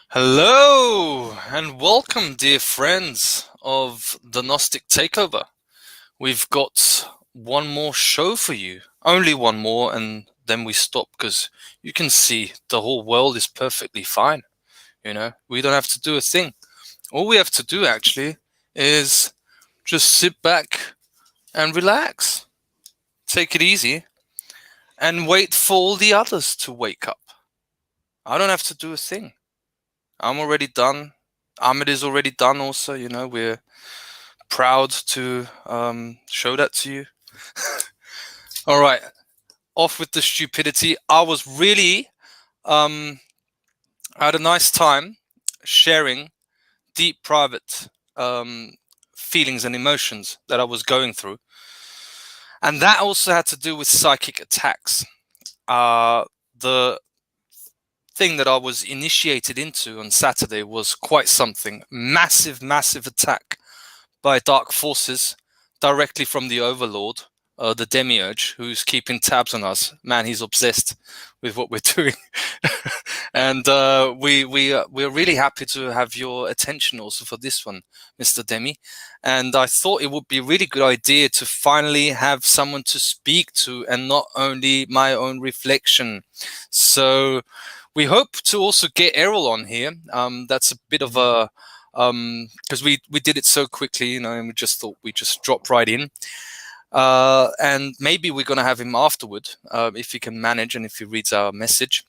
Hello and welcome, dear friends of the Gnostic Takeover. We've got one more show for you, only one more, and then we stop because you can see the whole world is perfectly fine. You know, we don't have to do a thing. All we have to do actually is just sit back and relax, take it easy, and wait for all the others to wake up. I don't have to do a thing. I'm already done. Amed is already done also, you know, we're proud to show that to you. All right, off with the stupidity. I was really, I had a nice time sharing deep private feelings and emotions that I was going through. And that also had to do with psychic attacks. The thing that I was initiated into on Saturday was quite something. Massive, massive attack by dark forces directly from the Overlord, the Demiurge, who's keeping tabs on us. Man, he's obsessed with what we're doing. And we're really happy to have your attention also for this one, Mr. Demi. And I thought it would be a really good idea to finally have someone to speak to and not only my own reflection. So we hope to also get Errol on here. That's a bit of a because we did it so quickly, you know, and we just thought we'd just drop right in. And maybe we're going to have him afterward if he can manage and if he reads our message.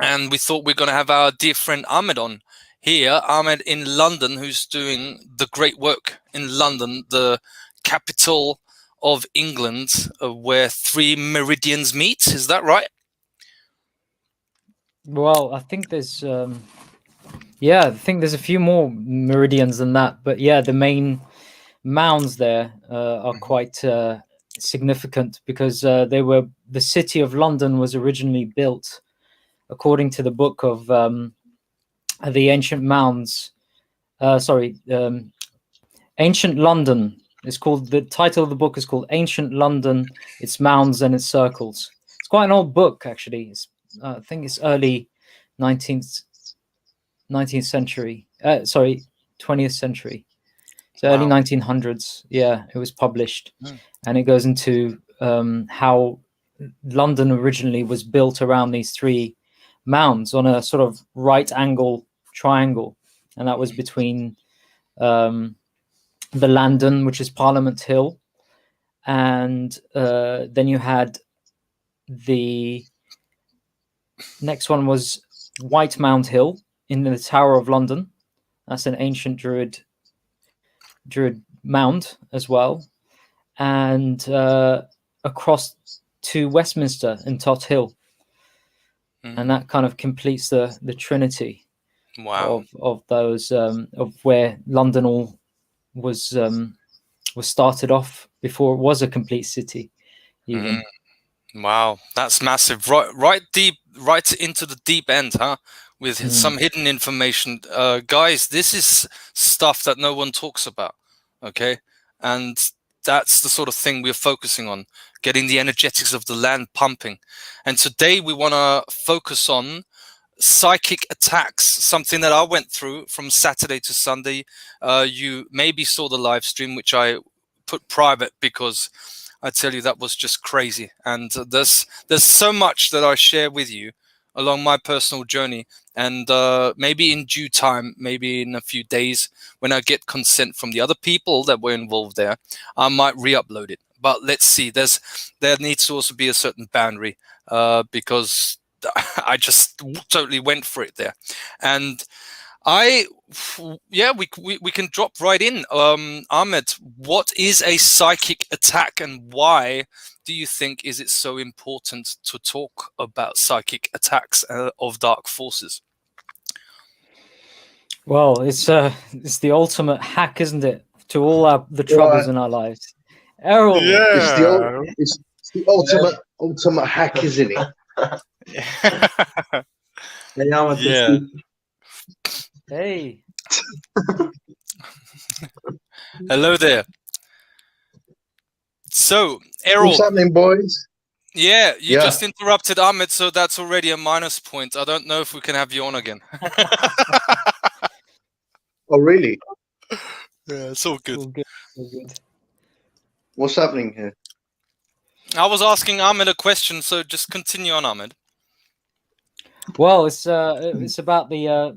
And we thought we're going to have our dear friend Amed on here. Amed in London, who's doing the great work in London, the capital of England, where 3 meridians meet. Is that right? Well, I think there's I think there's a few more meridians than that, but yeah, the main mounds there are quite significant because the city of London was originally built according to the book of the ancient mounds. Ancient London is called. The title of the book is called Ancient London, Its Mounds and Its Circles. It's quite an old book, actually. I think it's early 19th century. 20th century. So early 1900s. Yeah, it was published, and it goes into how London originally was built around these 3 mounds on a sort of right angle triangle, and that was between the Landon, which is Parliament Hill, and then you had the next one was White Mound Hill in the Tower of London. That's an ancient druid mound as well, and across to Westminster in Tot Hill, and that kind of completes the trinity of those of where London all was started off before it was a complete city. Even. Wow, that's massive. Right deep, right into the deep end, huh? With some hidden information. Guys, this is stuff that no one talks about, okay? And that's the sort of thing we're focusing on, getting the energetics of the land pumping. And today we want to focus on psychic attacks, something that I went through from Saturday to Sunday. You maybe saw the live stream, which I put private because I tell you, that was just crazy. And there's so much that I share with you along my personal journey. And maybe in due time, maybe in a few days, when I get consent from the other people that were involved there, I might re-upload it. But let's see, there needs to also be a certain boundary because I just totally went for it there. And we can drop right in. Amed, what is a psychic attack and why do you think is it so important to talk about psychic attacks of dark forces? Well, it's the ultimate hack, isn't it, to all the troubles in our lives? Errol, it's the ultimate hack, isn't it? Yeah. Hey. Hello there. So, Errol. What's happening, boys? Yeah, you Yeah. just interrupted Ahmed, so that's already a minus point. I don't know if we can have you on again. Oh, really? Yeah, it's all good. All good. All good. What's happening here? I was asking Ahmed a question, so just continue on, Ahmed. Well, it's about the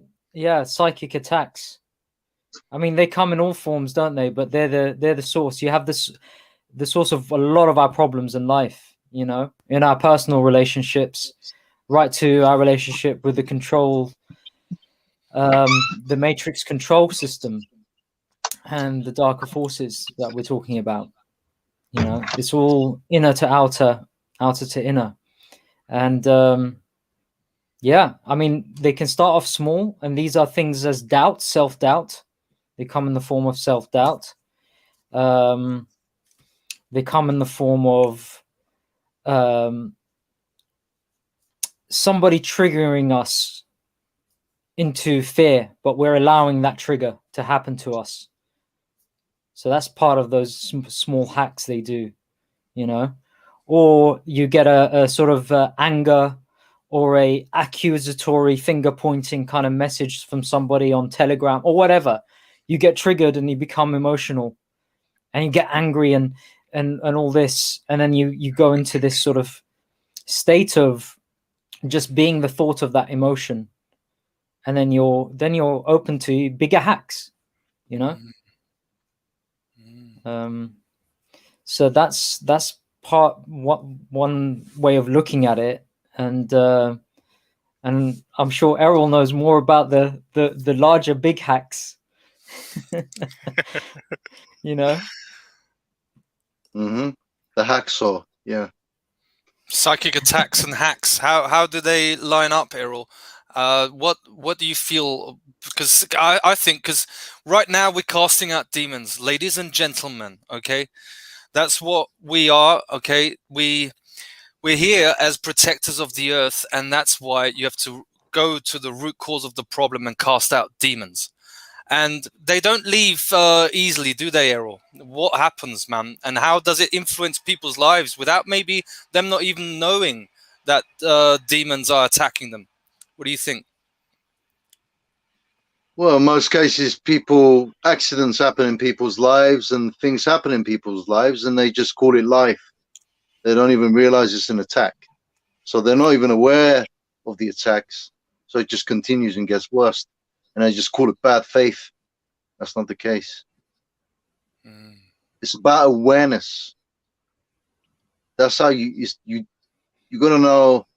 psychic attacks. I mean, they come in all forms, don't they? But they're the source. You have the source of a lot of our problems in life. You know, in our personal relationships, right to our relationship with the control, the matrix control system, and the darker forces that we're talking about. You know, it's all inner to outer, outer to inner, and yeah, I mean, they can start off small, and these are things as doubt, self-doubt. They come in the form of self-doubt. They come in the form of somebody triggering us into fear, but we're allowing that trigger to happen to us. So that's part of those small hacks they do, you know. Or you get a sort of anger or a accusatory finger pointing kind of message from somebody on Telegram or whatever. You get triggered and you become emotional and you get angry and all this, and then you go into this sort of state of just being the thought of that emotion, and then you're open to bigger hacks, you know. So that's one way of looking at it, and I'm sure Errol knows more about the larger big hacks. You know. The hacksaw. Yeah. Psychic attacks and hacks. How do they line up, Errol? What do you feel? Because I think, because right now we're casting out demons, ladies and gentlemen. Okay, that's what we are. Okay, we're here as protectors of the earth, and that's why you have to go to the root cause of the problem and cast out demons. And they don't leave easily, do they, Errol? What happens, man? And how does it influence people's lives without maybe them not even knowing that demons are attacking them? What do you think? Well, in most cases, accidents happen in people's lives and things happen in people's lives, and they just call it life. They don't even realize it's an attack. So they're not even aware of the attacks. So it just continues and gets worse. And they just call it bad faith. That's not the case. It's about awareness. That's how you got to know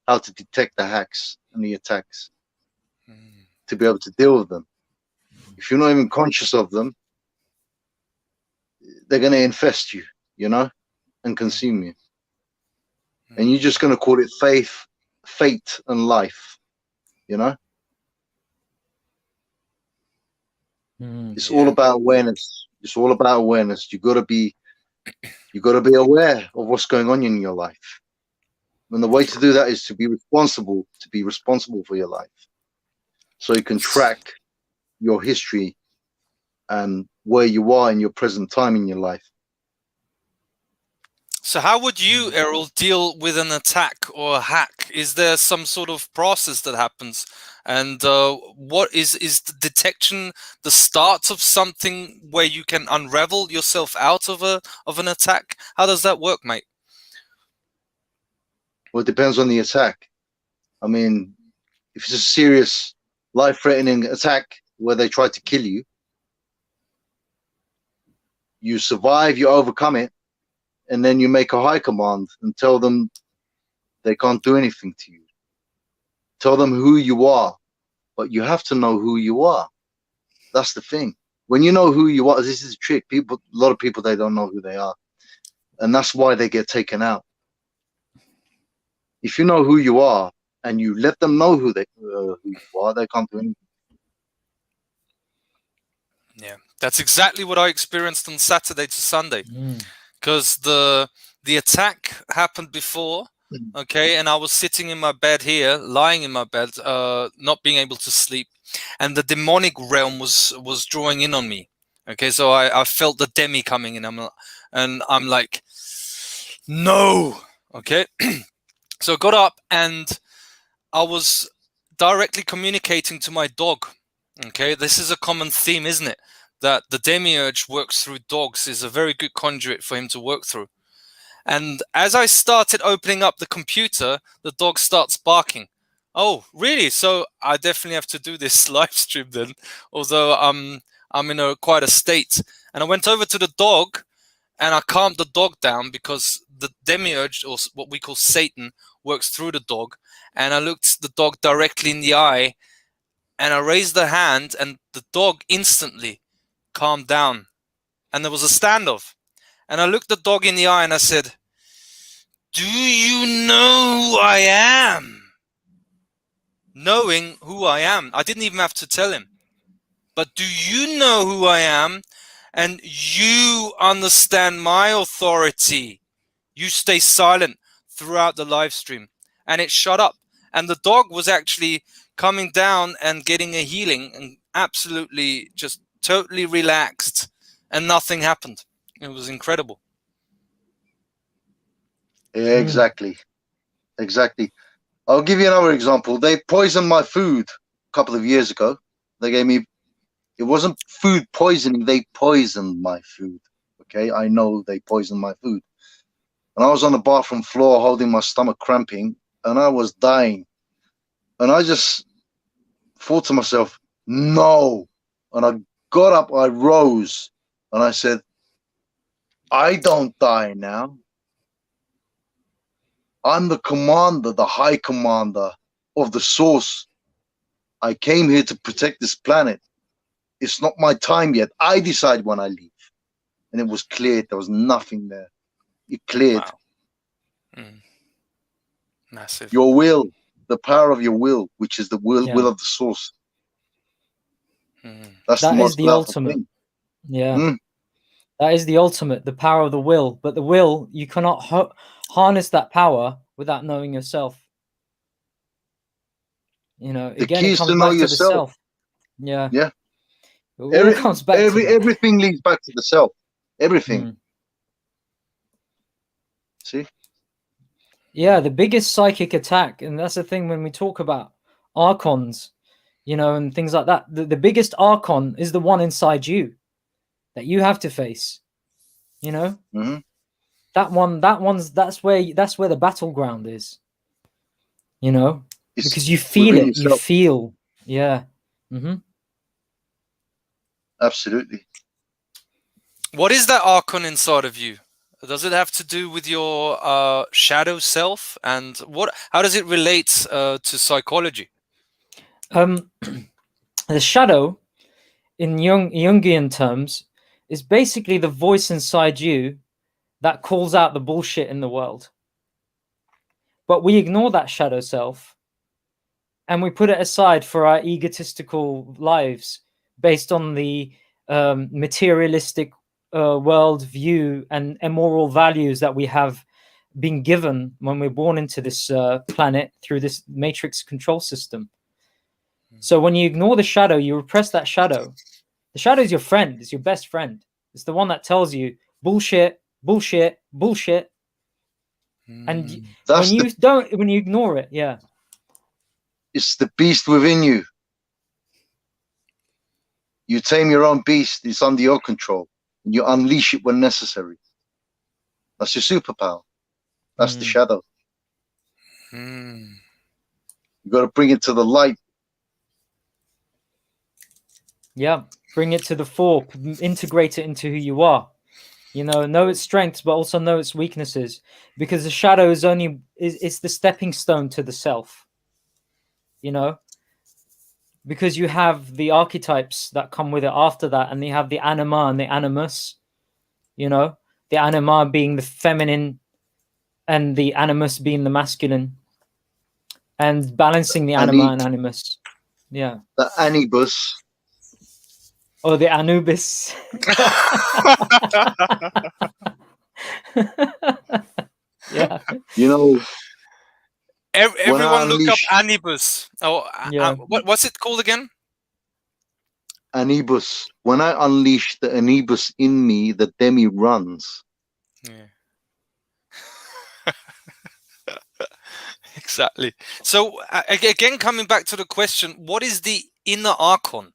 how to detect the hacks and the attacks to be able to deal with them. If you're not even conscious of them, they're going to infest you, you know, and consume you. And you're just going to call it faith, fate, and life, you know. It's all about awareness. It's all about awareness. You got to be aware of what's going on in your life. And the way to do that is to be responsible for your life. So you can track your history and where you are in your present time in your life. So how would you, Errol, deal with an attack or a hack? Is there some sort of process that happens? And what is the detection the start of something where you can unravel yourself out of an attack? How does that work, mate? Well, it depends on the attack. I mean, if it's a serious, life-threatening attack where they try to kill you, you survive, you overcome it, and then you make a high command and tell them they can't do anything to you. Tell them who you are, but you have to know who you are. That's the thing. When you know who you are, this is a trick. A lot of people, they don't know who they are, and that's why they get taken out. If you know who you are and you let them know who you are, they can't do anything. Yeah, that's exactly what I experienced on Saturday to Sunday, because the attack happened before, okay, and I was sitting in my bed here, lying in my bed, not being able to sleep, and the demonic realm was drawing in on me. Okay, so I felt the demi coming in, and I'm like, no. Okay. So I got up and I was directly communicating to my dog. Okay, this is a common theme, isn't it? That the demiurge works through dogs, is a very good conduit for him to work through. And as I started opening up the computer, the dog starts barking. Oh, really? So I definitely have to do this live stream then, although I'm in quite a state. And I went over to the dog and I calmed the dog down because the demiurge, or what we call Satan, works through the dog. And I looked the dog directly in the eye and I raised the hand and the dog instantly calmed down. And there was a standoff. And I looked the dog in the eye and I said, "Do you know who I am?" Knowing who I am. I didn't even have to tell him. But do you know who I am? And you understand my authority. You stay silent throughout the live stream. And it shut up. And the dog was actually coming down and getting a healing and absolutely just totally relaxed. And nothing happened. It was incredible. Yeah, exactly. I'll give you another example. They poisoned my food a couple of years ago. They gave me, it wasn't food poisoning, they poisoned my food. Okay, I know they poisoned my food. And I was on the bathroom floor holding my stomach cramping and I was dying. And I just thought to myself, no. And I got up, I rose, and I said, I don't die now. I'm the commander, the high commander of the source. I came here to protect this planet. It's not my time yet. I decide when I leave. And it was cleared. There was nothing there. It cleared. Wow. Massive. Your will, the power of your will, which is the will of the source. That's that the most is the powerful ultimate thing. Yeah. That is the ultimate, the power of the will. But the will, you cannot harness that power without knowing yourself. You know, The again, key it is comes to know back to the yourself. self. Yeah. Yeah. It all comes back to that. Everything leads back to the self. Everything. See? Yeah, the biggest psychic attack, and that's the thing when we talk about archons, you know, and things like that. The biggest archon is the one inside you that you have to face. You know, that's where the battleground is. You know, It's because you feel it. yourself. You feel, yeah. Absolutely. What is that archon inside of you? Does it have to do with your shadow self, and how does it relate to psychology? The shadow, in Jungian terms, is basically the voice inside you that calls out the bullshit in the world. But we ignore that shadow self and we put it aside for our egotistical lives based on the materialistic world view and immoral values that we have been given when we're born into this planet through this matrix control system. So when you ignore the shadow, you repress that shadow. The shadow is your friend. It's your best friend. It's the one that tells you bullshit, bullshit, bullshit. And when you ignore it, it's the beast within you. You tame your own beast. It's under your control. And you unleash it when necessary. That's your superpower. That's the shadow. You got to bring it to the light. Yeah, bring it to the fore, integrate it into who you are. You know its strengths, but also know its weaknesses, because the shadow is it's the stepping stone to the self. You know, because you have the archetypes that come with it after that, and you have the anima and the animus. You know, the anima being the feminine, and the animus being the masculine, and balancing the anima and animus. Yeah, the anibus. Or the Anubis. Yeah. You know, everyone look up Anubis. Oh, yeah. What's it called again? Anubis. When I unleash the Anubis in me, the demi runs. Yeah. Exactly. So again, coming back to the question, what is the inner archon?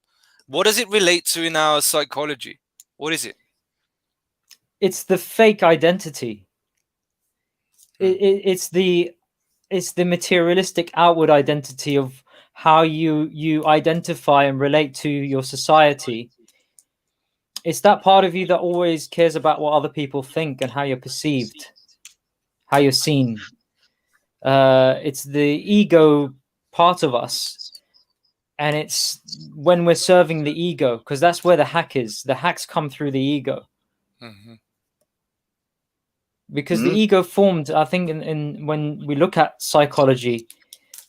What does it relate to in our psychology? What is it? It's the fake identity. It's the materialistic outward identity of how you identify and relate to your society. It's that part of you that always cares about what other people think and how you're perceived, how you're seen. It's the ego part of us. And it's when we're serving the ego, because that's where the hack is. The hacks come through the ego. Mm-hmm. Because the ego formed, I think, in when we look at psychology,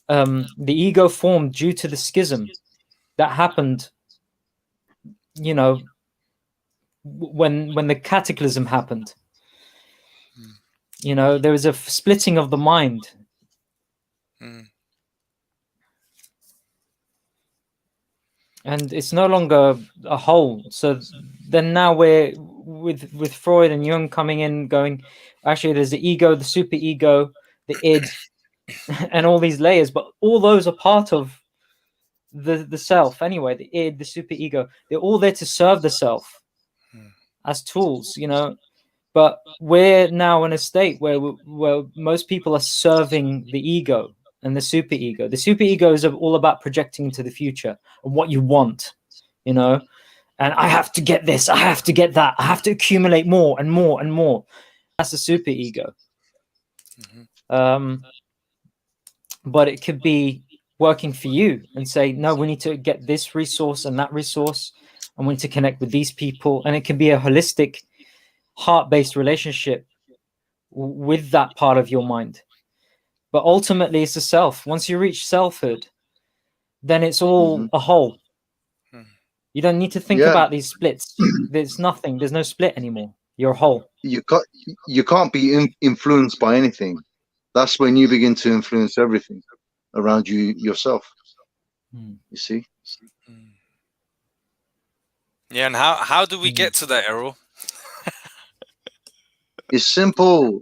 the ego formed due to the schism that happened, you know, when the cataclysm happened. You know, there was a splitting of the mind. And it's no longer a whole. So then now we're with Freud and Jung coming in, going, actually, there's the ego, the super ego, the id, and all these layers. But all those are part of the self anyway. The id, the super ego, they're all there to serve the self as tools, you know. But we're now in a state where most people are serving the ego and the super ego. The super ego is all about projecting into the future and what you want, you know. And I have to get this, I have to get that, I have to accumulate more and more and more. That's the super ego. But it could be working for you and say, no, we need to get this resource and that resource, and we need to connect with these people. And it can be a holistic, heart-based relationship with that part of your mind. But ultimately, it's the self. Once you reach selfhood, then it's all a whole. You don't need to think about these splits. There's nothing. There's no split anymore. You're a whole. You can't be influenced by anything. That's when you begin to influence everything around you yourself. You see? Yeah, and how do we get to that, Errol? It's simple.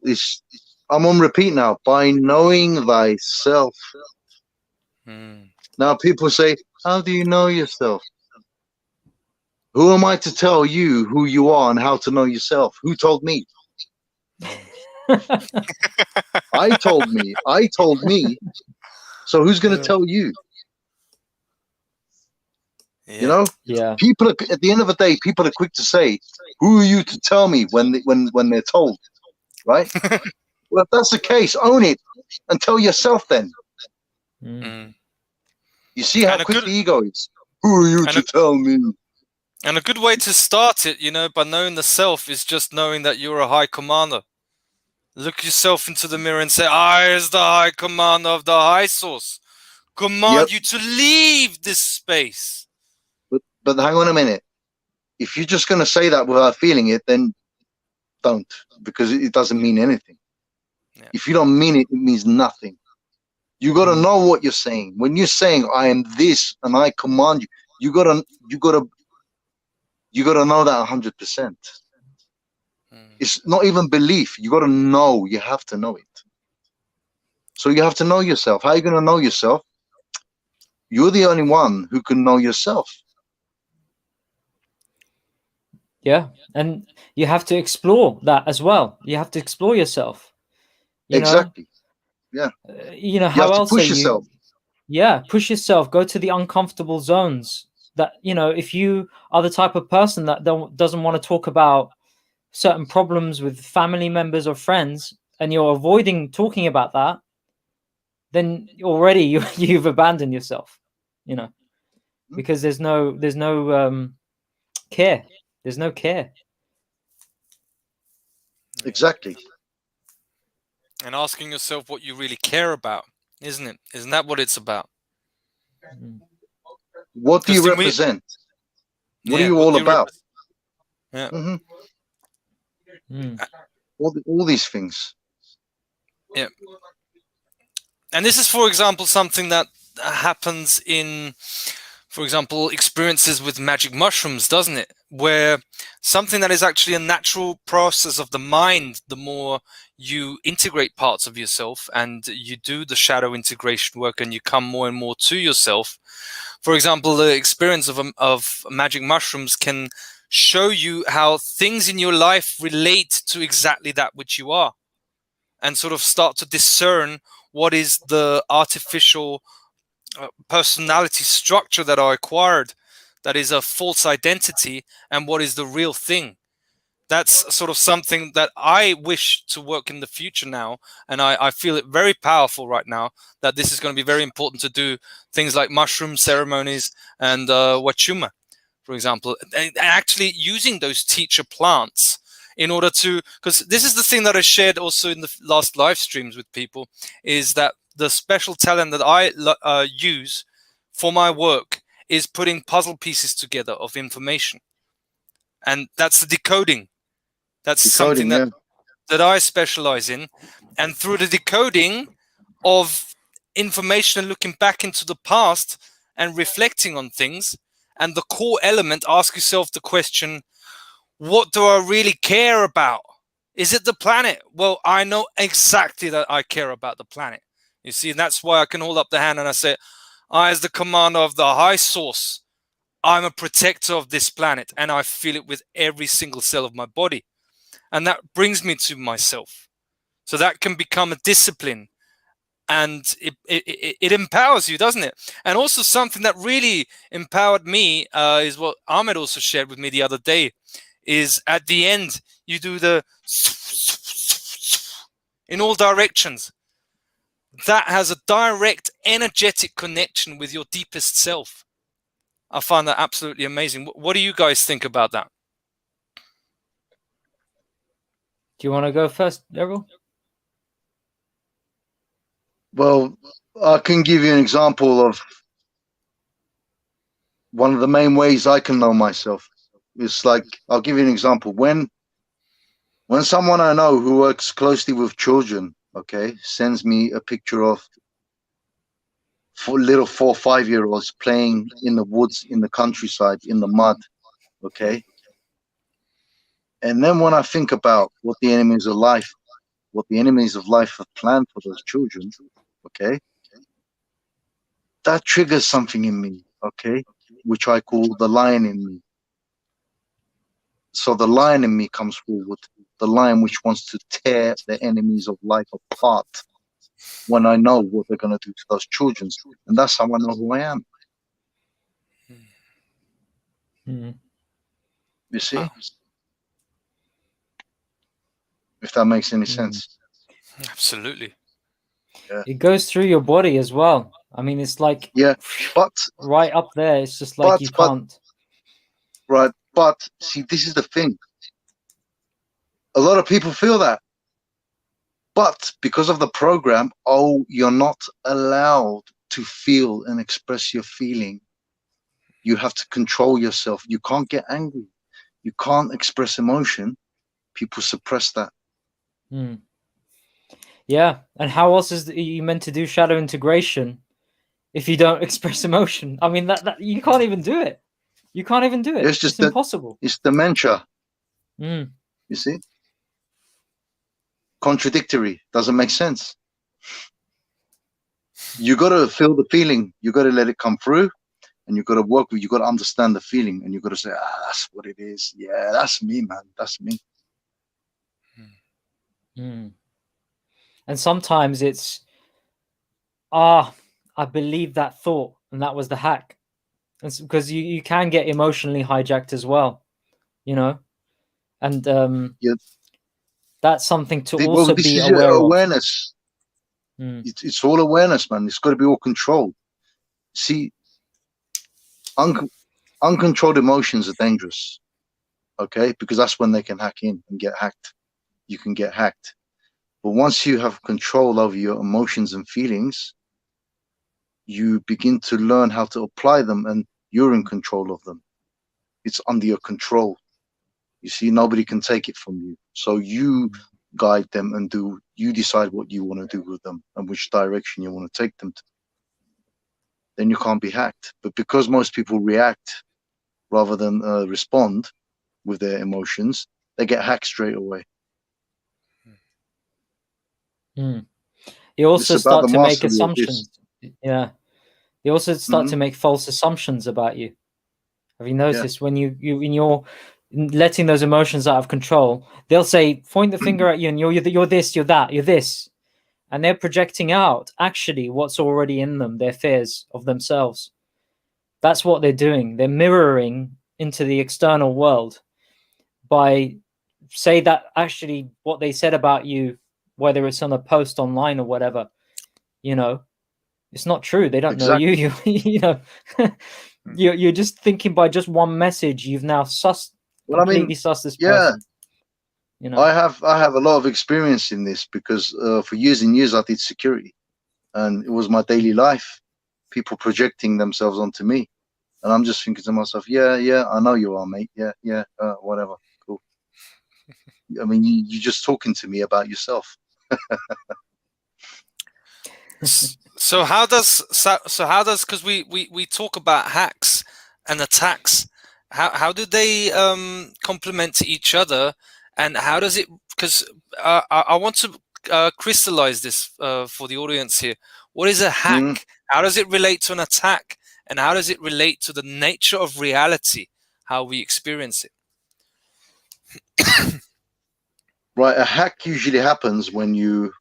I'm on repeat now. By knowing thyself. Now people say, how do you know yourself? Who am I to tell you who you are and how to know yourself? Who told me? I told me. So who's going to tell you? Yeah. You know? Yeah. People are, at the end of the day, people are quick to say, who are you to tell me when they're told, right? Well, if that's the case, own it and tell yourself then. You see how quick the ego is. Who are you to tell me? And a good way to start it, you know, by knowing the self, is just knowing that you're a high commander. Look yourself into the mirror and say, I, as the high commander of the high source, command you to leave this space. But hang on a minute. If you're just going to say that without feeling it, then don't, because it doesn't mean anything. Yeah. If you don't mean it, it means nothing. You got to know what you're saying. When you're saying, I am this and I command you, you got to know that 100%. It's not even belief. You got to know. You have to know it. So you have to know yourself. How are you going to know yourself? You're the only one who can know yourself. Yeah, and you have to explore that as well. You have to explore yourself. Exactly. Yeah. You know, how else push are yourself. Yeah, push yourself. Go to the uncomfortable zones. That, you know, if you are the type of person that doesn't want to talk about certain problems with family members or friends, and you're avoiding talking about that, then already you've abandoned yourself. You know, because there's no care. There's no care. Exactly. And asking yourself what you really care about, isn't it? Isn't that what it's about? What do you represent? What are you all about? Yeah. All these things. Yeah. And this is, for example, something that happens in, for example, experiences with magic mushrooms, doesn't it? where something that is actually a natural process of the mind, the more you integrate parts of yourself and you do the shadow integration work and you come more and more to yourself. For example, the experience of magic mushrooms can show you how things in your life relate to exactly that which you are, and sort of start to discern what is the artificial personality structure that I acquired that is a false identity and what is the real thing. That's sort of something that I wish to work in the future now, and I feel it very powerful right now that this is going to be very important to do things like mushroom ceremonies and wachuma, for example, and actually using those teacher plants in order to, because this is the thing that I shared also in the last live streams with people, is that the special talent that I use for my work is putting puzzle pieces together of information, and that's the decoding. That's something Decoding, that I specialize in, and through the decoding of information and looking back into the past and reflecting on things, and the core element, ask yourself the question, what do I really care about? Is it the planet? Well, I know exactly that I care about the planet. You see, and that's why I can hold up the hand and I say, I, as the commander of the high source, I'm a protector of this planet, and I feel it with every single cell of my body. And that brings me to myself. So that can become a discipline, and it empowers you, doesn't it? And also something that really empowered me is what Ahmed also shared with me the other day, is at the end, you do the in all directions. That has a direct energetic connection with your deepest self. I find that absolutely amazing. What do you guys think about that? Do you want to go first, Errol? Well, I can give you an example of one of the main ways I can know myself. It's like, I'll give you an example. When someone I know who works closely with children, okay, sends me a picture of little 4 or 5-year-olds playing in the woods, in the countryside, in the mud, okay, and then when I think about what the enemies of life have planned for those children, okay, that triggers something in me, okay, which I call the lion in me. So the lion in me comes forward, the lion which wants to tear the enemies of life apart when I know what they're going to do to those children. And that's how I know who I am. You see? Wow. If that makes any sense. Absolutely. Yeah. It goes through your body as well. I mean, it's like, yeah, but right up there. It's just like you can't. Right. But see, this is the thing. A lot of people feel that. But because of the program, you're not allowed to feel and express your feeling. You have to control yourself. You can't get angry. You can't express emotion. People suppress that. Yeah. And how else is you meant to do shadow integration if you don't express emotion? I mean, that you can't even do it. You can't even do it. It's impossible. It's dementia. You see? Contradictory. Doesn't make sense. You got to feel the feeling. You got to let it come through, and you got to work with. You got to understand the feeling, and you got to say, that's what it is. Yeah, that's me, man. That's me. And sometimes it's, I believe that thought, and that was the hack. It's because you can get emotionally hijacked as well, you know, and that's something to also be aware of. Awareness. It's all awareness, man. It's got to be all controlled. See, uncontrolled emotions are dangerous, okay? Because that's when they can hack in and get hacked. You can get hacked. But once you have control over your emotions and feelings, you begin to learn how to apply them, and you're in control of them. It's under your control. You see, nobody can take it from you. So you guide them and you decide what you want to do with them and which direction you want to take them to. Then you can't be hacked. But because most people react rather than respond, with their emotions, they get hacked straight away. You also It's about start the to make mastery of this. assumptions. Yeah. You also start to make false assumptions about you. Have you noticed when you're letting those emotions out of control, they'll say, point the finger at you and you're this, you're that, you're this. And they're projecting out actually what's already in them, their fears of themselves. That's what they're doing. They're mirroring into the external world by say that actually what they said about you, whether it's on a post online or whatever, you know, it's not true. They don't know you. You know, you're just thinking by just one message, you've now completely sussed this person. You know, I have a lot of experience in this because for years and years I did security, and it was my daily life. People projecting themselves onto me, and I'm just thinking to myself, yeah, I know you are, mate. Yeah, whatever, cool. I mean, you're just talking to me about yourself. So how does because we talk about hacks and attacks, how do they complement each other, and how does it, because I want to crystallize this for the audience here. What is a hack? How does it relate to an attack, and how does it relate to the nature of reality, how we experience it? Right, a hack usually happens when you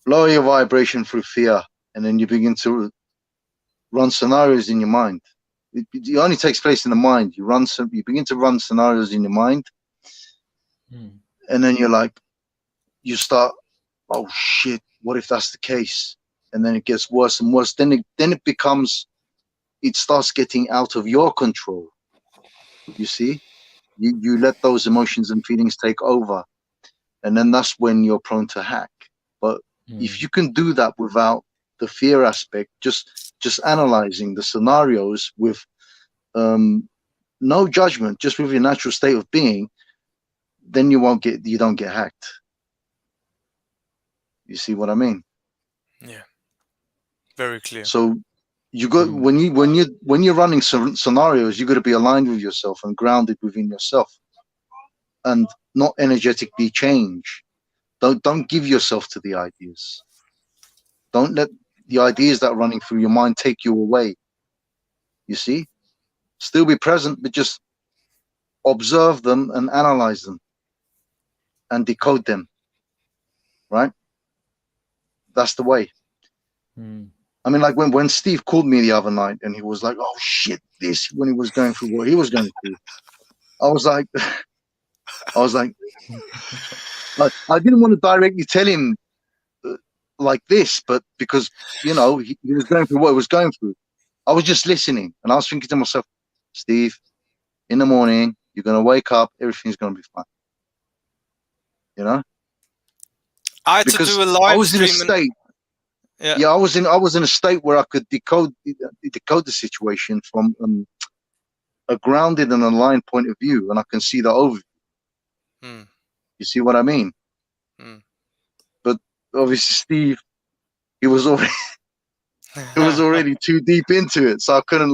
lower your vibration through fear, and then you begin to run scenarios in your mind. It only takes place in the mind. You begin to run scenarios in your mind, and then you start, oh shit, what if that's the case? And then it gets worse and worse. Then it starts getting out of your control. You see, you let those emotions and feelings take over, and then that's when you're prone to hack. But if you can do that without the fear aspect, just analyzing the scenarios with no judgment, just with your natural state of being, then you don't get hacked. You see what I mean? Yeah, very clear. So you got when you're running scenarios, you got to be aligned with yourself and grounded within yourself, and not energetically change. Don't give yourself to the ideas. Don't let the ideas that are running through your mind take you away. You see, still be present, but just observe them and analyze them and decode them. Right? That's the way. I mean, like when Steve called me the other night and he was like, "Oh shit, this," when he was going through what he was going through, I was like, I didn't want to directly tell him like this, but because he was going through what he was going through, I was just listening, and I was thinking to myself, Steve, in the morning you're gonna wake up, everything's gonna be fine. You know, I had to do a live I was in a stream. state. I was in a state where I could decode the situation from a grounded and aligned point of view, and I can see the overview. You see what I mean? But obviously, Steve, he was already too deep into it, so I couldn't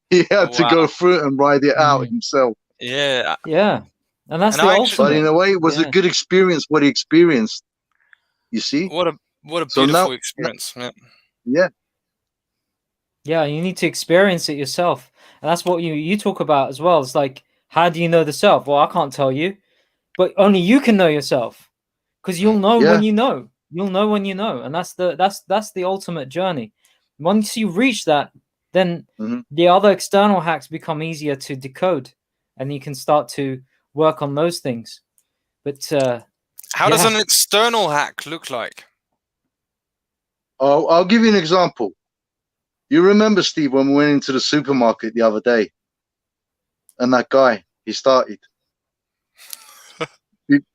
he had to go through it and ride it out himself. Yeah, and that's the ultimate. But in a way, it was a good experience what he experienced. You see? What a beautiful experience. Yeah. Yeah, you need to experience it yourself. And that's what you talk about as well. It's like, how do you know the self? Well, I can't tell you, but only you can know yourself, because you'll know when you know. You'll know when you know, and that's the ultimate journey. Once you reach that, then the other external hacks become easier to decode, and you can start to work on those things. But how does an external hack look like? Oh, I'll give you an example. You remember, Steve, when we went into the supermarket the other day, and that guy, he started.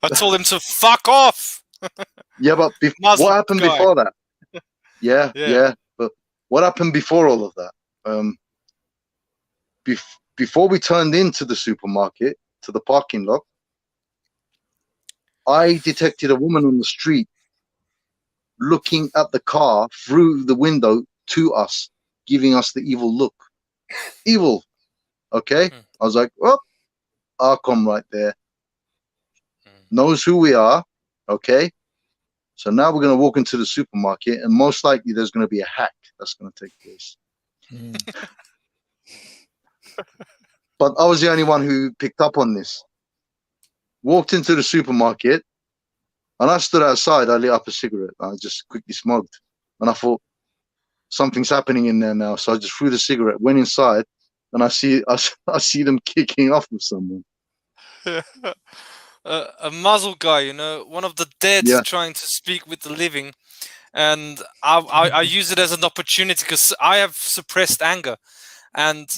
I told him to fuck off. Yeah, but what happened before that? Yeah. But what happened before all of that? Before we turned into the supermarket, to the parking lot, I detected a woman on the street looking at the car through the window to us, giving us the evil look. evil. Okay, I was like, oh, archon right there, knows who we are. Okay, so now we're going to walk into the supermarket, and most likely there's going to be a hack that's going to take place. But I was the only one who picked up on this. Walked into the supermarket, and I stood outside. I lit up a cigarette. I just quickly smoked, and I thought something's happening in there now. So I just threw the cigarette, went inside, and I see them kicking off with someone. A muzzle guy, you know, one of the dead trying to speak with the living. And I use it as an opportunity because I have suppressed anger, and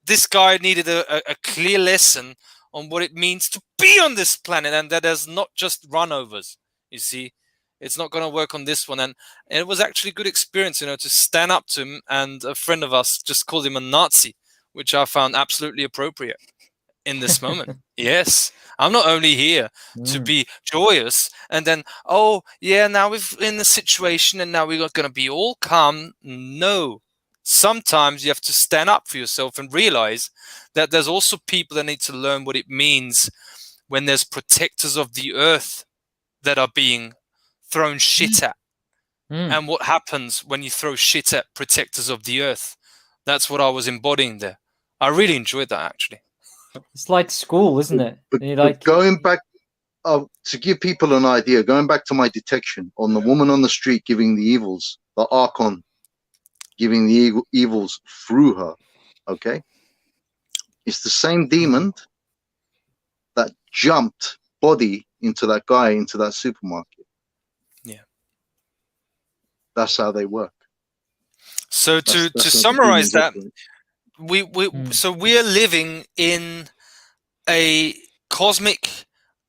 this guy needed a clear lesson on what it means to be on this planet, and that there's not just runovers. You see, it's not going to work on this one, and it was actually a good experience, you know, to stand up to him. And a friend of us just called him a Nazi, which I found absolutely appropriate in this moment. Yes, I'm not only here to be joyous and then, oh yeah, now we're in the situation and now we're going to be all calm. No, sometimes you have to stand up for yourself and realize that there's also people that need to learn what it means when there's protectors of the earth that are being thrown shit at. And what happens when you throw shit at protectors of the earth. That's what I was embodying there. I really enjoyed that, actually. It's like school, isn't it? But going back, to give people an idea, going back to my detection on the woman on the street giving the evils, the archon giving the evils through her, okay? It's the same demon that jumped body into that guy, into that supermarket. Yeah. That's how they work. So to summarize that, so we're living in a cosmic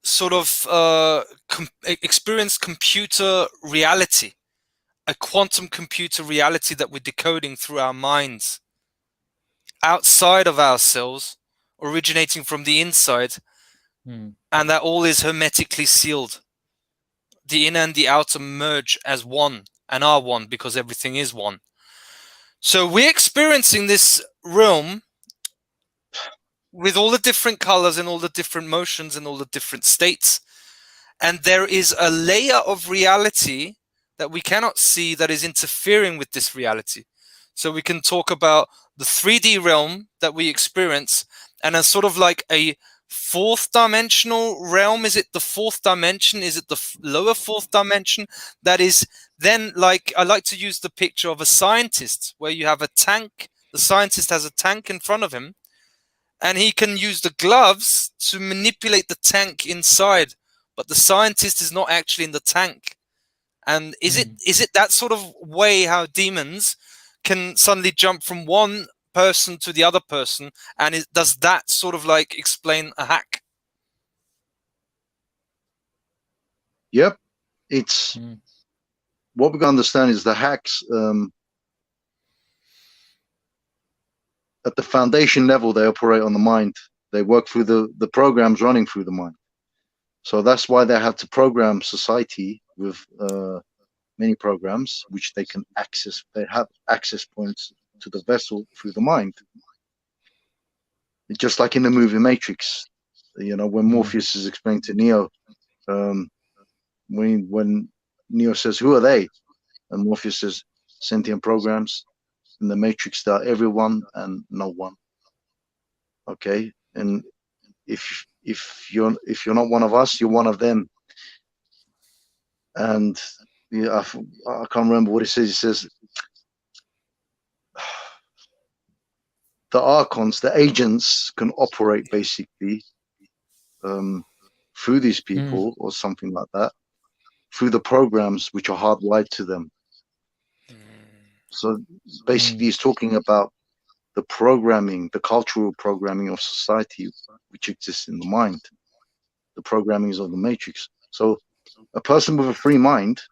sort of experience computer reality, a quantum computer reality that we're decoding through our minds, outside of ourselves, originating from the inside, and that all is hermetically sealed. The inner and the outer merge as one and are one because everything is one. So we're experiencing this realm with all the different colors and all the different motions and all the different states. And there is a layer of reality that we cannot see that is interfering with this reality. So we can talk about the 3D realm that we experience and a sort of like a fourth dimensional realm. Is it the fourth dimension? Is it the lower fourth dimension? That is then, like, I like to use the picture of a scientist where you have a tank. The scientist has a tank in front of him and he can use the gloves to manipulate the tank inside, but the scientist is not actually in the tank. And is it that sort of way how demons can suddenly jump from one person to the other person, and does that sort of like explain a hack? Yep. It's what we can understand is the hacks at the foundation level, they operate on the mind. They work through the programs running through the mind. So that's why they have to program society with many programs which they can access. They have access points to the vessel through the mind. It's just like in the movie Matrix, you know, when Morpheus is explaining to Neo, when Neo says, "Who are they?" and Morpheus says, "Sentient programs." In the Matrix, there are everyone and no one. Okay, and if you're not one of us, you're one of them. And yeah, I can't remember what he says. He says the archons, the agents, can operate basically through these people or something like that, through the programs which are hardwired to them. So basically, he's talking about the programming, the cultural programming of society, which exists in the mind. The programming is of the matrix. So a person with a free mind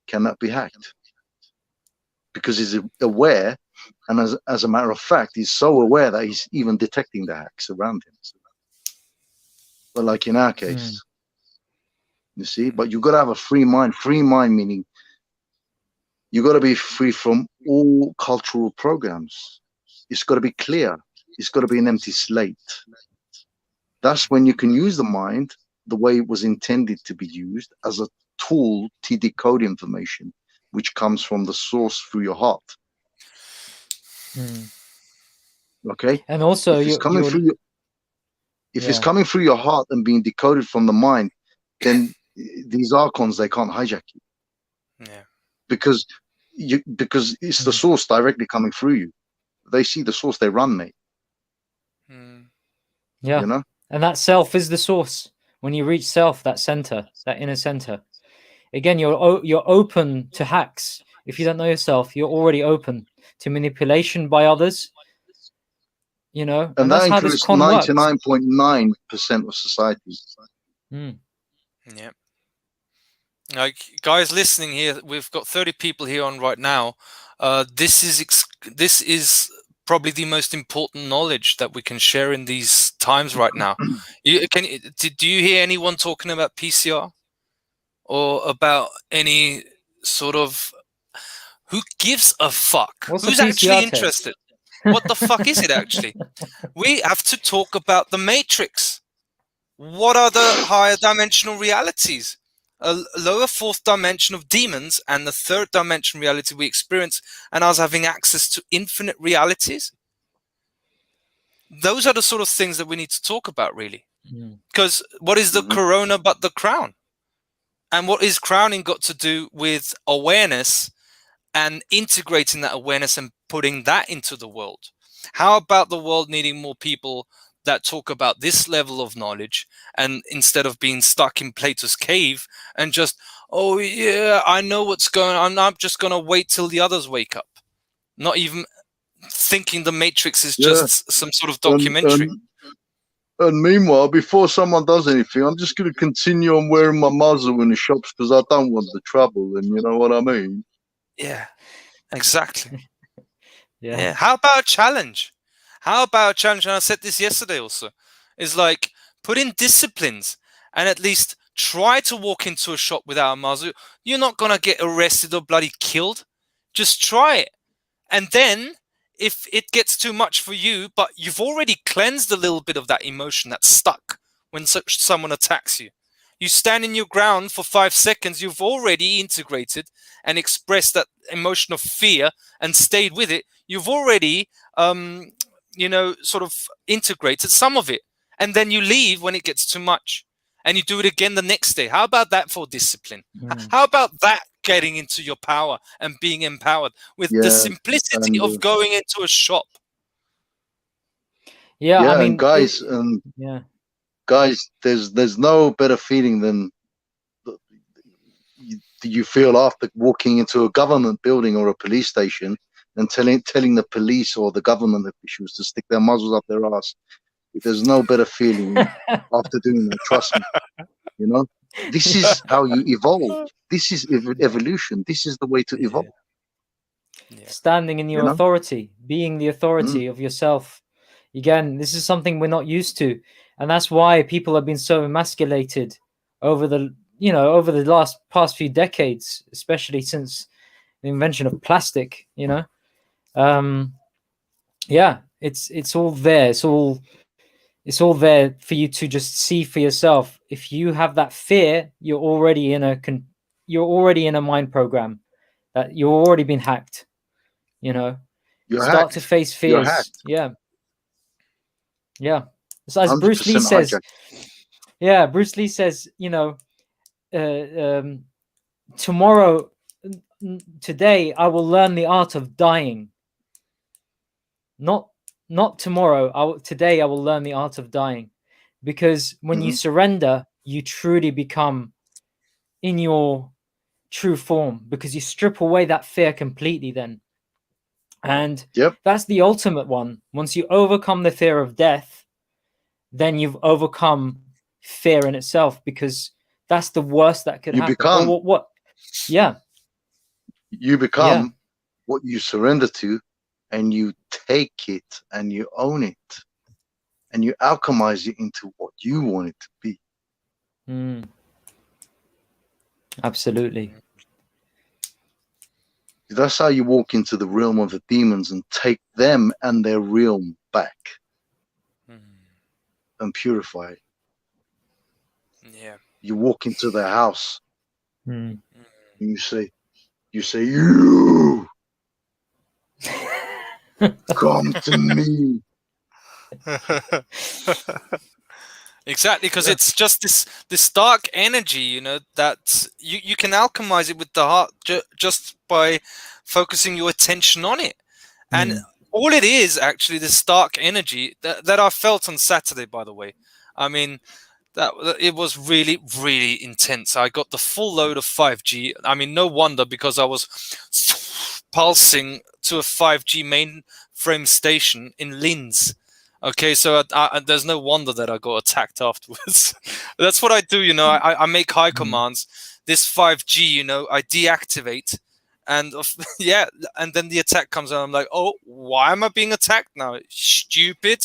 cannot be hacked because he's aware, and as a matter of fact, he's so aware that he's even detecting the hacks around him. But like in our case, you see, but you've got to have a free mind. Free mind meaning you got to be free from all cultural programs. it's got to be clear. It's got to be an empty slate. That's when you can use the mind the way it was intended to be used, as a tool to decode information, which comes from the source through your heart. Okay, and also if it's coming through your, if it's coming through your heart and being decoded from the mind, then these archons, they can't hijack you. Yeah. Because it's the source directly coming through you. They see the source, they run, mate. Yeah. You know? And that self is the source. When you reach self, that center, that inner center, again, you're open to hacks. If you don't know yourself, you're already open to manipulation by others. You know, and that's that how this includes con works. 99.9% of society. Yeah. Like, guys listening here, we've got 30 people here on right now. This is probably the most important knowledge that we can share in these times right now. Do you hear anyone talking about PCR or about any sort of, who gives a fuck? What's Who's a PCR actually test? interested? What the fuck is it actually? We have to talk about the Matrix. What are the higher dimensional realities? A lower fourth dimension of demons and the third dimension reality we experience, and us having access to infinite realities. Those are the sort of things that we need to talk about, really. Because what is the corona but the crown? And what is crowning got to do with awareness and integrating that awareness and putting that into the world? How about the world needing more people that talk about this level of knowledge, and instead of being stuck in Plato's cave and just, oh yeah, I know what's going on, I'm just going to wait till the others wake up, not even thinking the Matrix is just some sort of documentary. And meanwhile, before someone does anything, I'm just going to continue on wearing my muzzle in the shops because I don't want the trouble, and you know what I mean? Yeah, exactly. Yeah. How about a challenge? How about a challenge? And I said this yesterday also. Is like, put in disciplines and at least try to walk into a shop without a muzzle. You're not going to get arrested or bloody killed. Just try it. And then if it gets too much for you, but you've already cleansed a little bit of that emotion that's stuck when someone attacks you. You stand in your ground for 5 seconds, you've already integrated and expressed that emotion of fear and stayed with it. You've already, sort of integrated some of it. And then you leave when it gets too much. And you do it again the next day. How about that for discipline? How about that getting into your power and being empowered with the simplicity of going into a shop? Yeah, I mean, and guys, there's no better feeling than you feel after walking into a government building or a police station and telling the police or the government officials to stick their muzzles up their ass. There's no better feeling after doing that. Trust me. You know, this is how you evolve. This is evolution. This is the way to evolve. Standing in your authority, being the authority of yourself. Again, this is something we're not used to, and that's why people have been so emasculated over the past few decades, especially since the invention of plastic. It's all there. It's all there for you to just see for yourself. If you have that fear, you're already in a mind program that you're already been hacked. Start to face fears. Yeah. So as Bruce Lee says, Bruce Lee says, today I will learn the art of dying. Not tomorrow. Today I will learn the art of dying, because when you surrender, you truly become in your true form, because you strip away that fear completely then. And that's the ultimate one. Once you overcome the fear of death, then you've overcome fear in itself, because that's the worst that could happen. You become what you surrender to, and you take it and you own it and you alchemize it into what you want it to be. Absolutely. That's how you walk into the realm of the demons and take them and their realm back and purify it. Yeah. You walk into their house Mm. and you say, you come to me. Exactly, because Yeah. it's just this dark energy, you know, that you can alchemize it with the heart just by focusing your attention on it. And all it is actually this dark energy that I felt on Saturday, by the way. I mean, that it was really, really intense. I got the full load of 5G. I mean, no wonder, because I was pulsing to a 5G mainframe station in Linz. Okay, so there's no wonder that I got attacked afterwards. That's what I do, you know. I make high commands. This 5G, you know, I deactivate, and yeah, and then the attack comes out. I'm like, oh, why am I being attacked now? Stupid.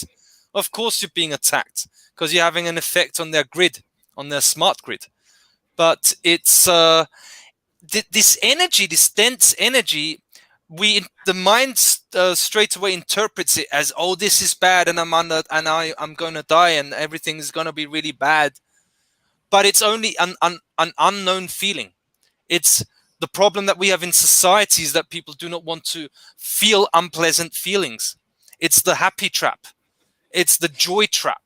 Of course you're being attacked, because you're having an effect on their grid, on their smart grid. But it's this energy, this dense energy. The mind straight away interprets it as, oh, this is bad, and I'm gonna die, and everything is gonna be really bad. But it's only an unknown feeling. It's the problem that we have in society is that people do not want to feel unpleasant feelings. It's the happy trap. It's the joy trap.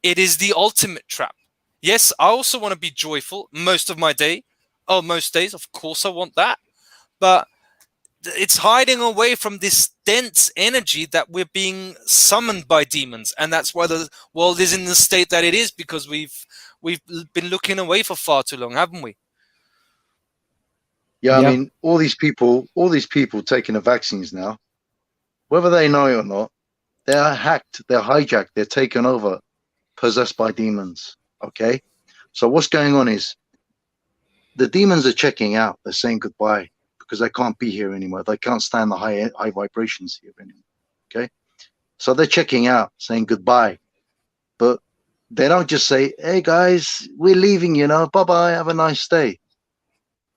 It is the ultimate trap. Yes, I also want to be joyful most of my day. Oh, most days, of course I want that. But it's hiding away from this dense energy that we're being summoned by demons, and that's why the world is in the state that it is, because we've been looking away for far too long, haven't we? Yeah, I mean, all these people taking the vaccines now, whether they know it or not, they're hacked, they're hijacked, they're taken over, possessed by demons. Okay, so what's going on is the demons are checking out. They're saying goodbye because they can't be here anymore. They can't stand the high vibrations here anymore. Okay, so they're checking out, saying goodbye, but they don't just say, "Hey guys, we're leaving. You know, bye bye. Have a nice day."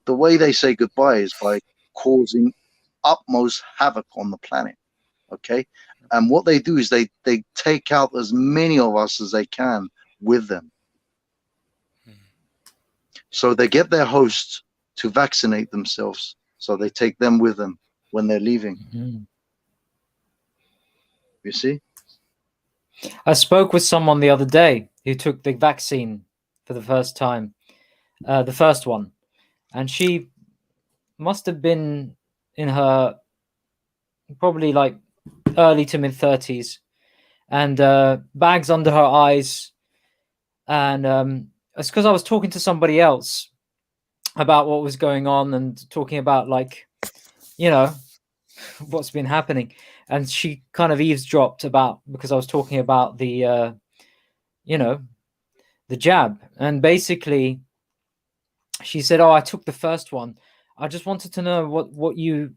The way they say goodbye is by causing utmost havoc on the planet. Okay, and what they do is they take out as many of us as they can with them. So they get their hosts to vaccinate themselves, so they take them with them when they're leaving. You see, I spoke with someone the other day who took the vaccine for the first time, the first one, and she must have been in her probably like early to mid 30s, and bags under her eyes. And it's because I was talking to somebody else about what was going on and talking about, like, you know, what's been happening. And she kind of eavesdropped about, because I was talking about the, you know, the jab. And basically she said, oh, I took the first one. I just wanted to know what you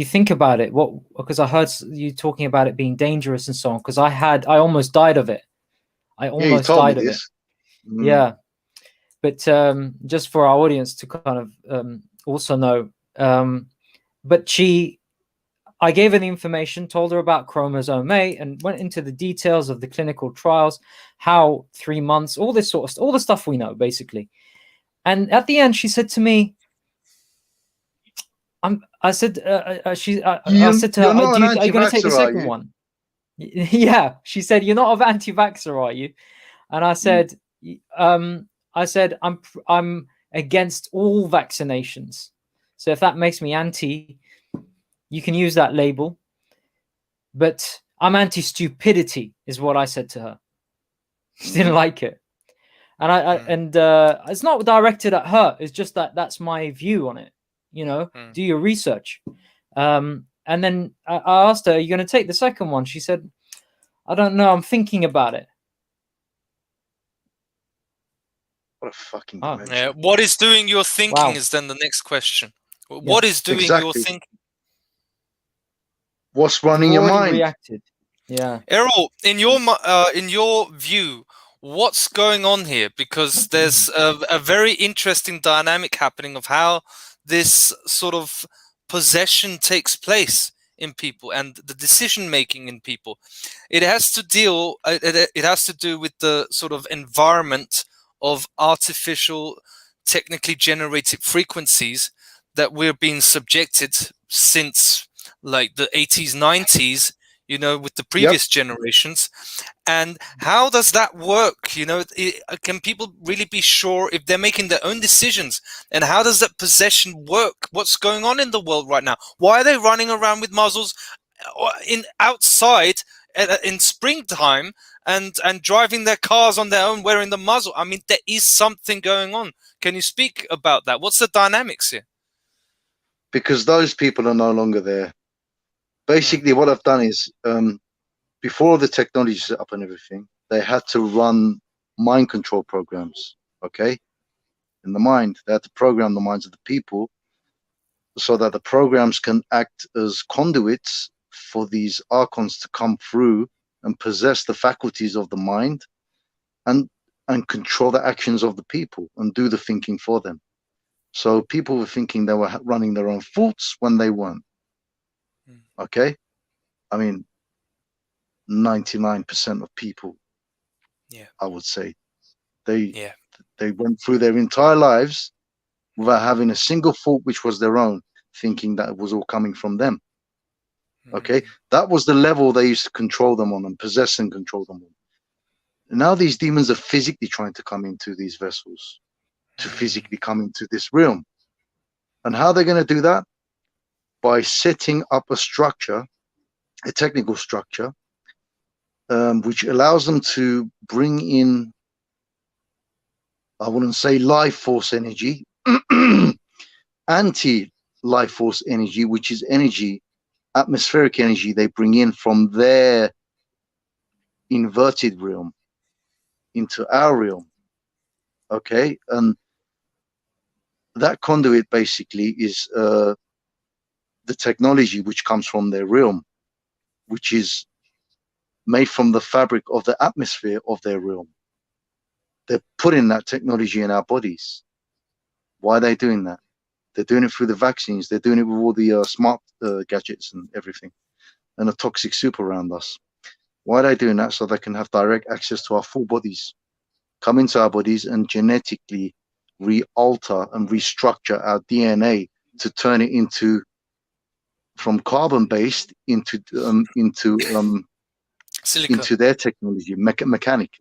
think about it. Because I heard you talking about it being dangerous and so on. Because I almost died of it. I almost died of it. Yeah. But just for our audience to kind of also know, but I gave her the information, told her about chromosome A, and went into the details of the clinical trials, how 3 months, all this sort of all the stuff we know, basically. And at the end, she said to me, I said to her, You're are not you going to take the anti-vaxxer, are second you? one? Yeah. She said, you're not an anti-vaxxer, are you? And I said, I'm against all vaccinations. So if that makes me anti, you can use that label. But I'm anti-stupidity, is what I said to her. She didn't like it. And it's not directed at her. It's just that's my view on it. You know, do your research. And then I asked her, are you going to take the second one? She said, I don't know. I'm thinking about it. What a fucking dementia. Yeah. What is doing your thinking is then the next question. What is doing your thinking? What's running your mind? Reacted. Yeah. Errol, in your view, what's going on here? Because there's a very interesting dynamic happening of how this sort of possession takes place in people and the decision making in people. It has to do with the sort of environment of artificial, technically generated frequencies that we're being subjected since like the 80s, 90s, with the previous generations. And how does that work? Can people really be sure if they're making their own decisions? And how does that possession work? What's going on in the world right now? Why are they running around with muzzles outside in springtime and driving their cars on their own wearing the muzzle? I mean, there is something going on. Can you speak about that? What's the dynamics here? Because those people are no longer there. Basically, what I've done is, before the technology set up and everything, they had to run mind control programs, okay? In the mind, they had to program the minds of the people so that the programs can act as conduits for these archons to come through and possess the faculties of the mind and control the actions of the people and do the thinking for them. So people were thinking they were running their own thoughts when they weren't. Okay? I mean, 99% of people, I would say, they went through their entire lives without having a single thought which was their own, thinking that it was all coming from them. Okay? That was the level they used to control them on and possess and control them on. Now these demons are physically trying to come into these vessels, to physically come into this realm. And how they're going to do that? By setting up a structure, a technical structure, which allows them to bring in, I wouldn't say life force energy, anti-life force energy, which is energy, atmospheric energy they bring in from their inverted realm into our realm. Okay? And that conduit basically is the technology which comes from their realm, which is made from the fabric of the atmosphere of their realm. They're putting that technology in our bodies. Why are they doing that? They're doing it through the vaccines. They're doing it with all the smart gadgets and everything, and a toxic soup around us. Why are they doing that? So they can have direct access to our full bodies, come into our bodies and genetically re-alter and restructure our DNA to turn it into, from carbon-based into Silicon. into their technology, mechanic.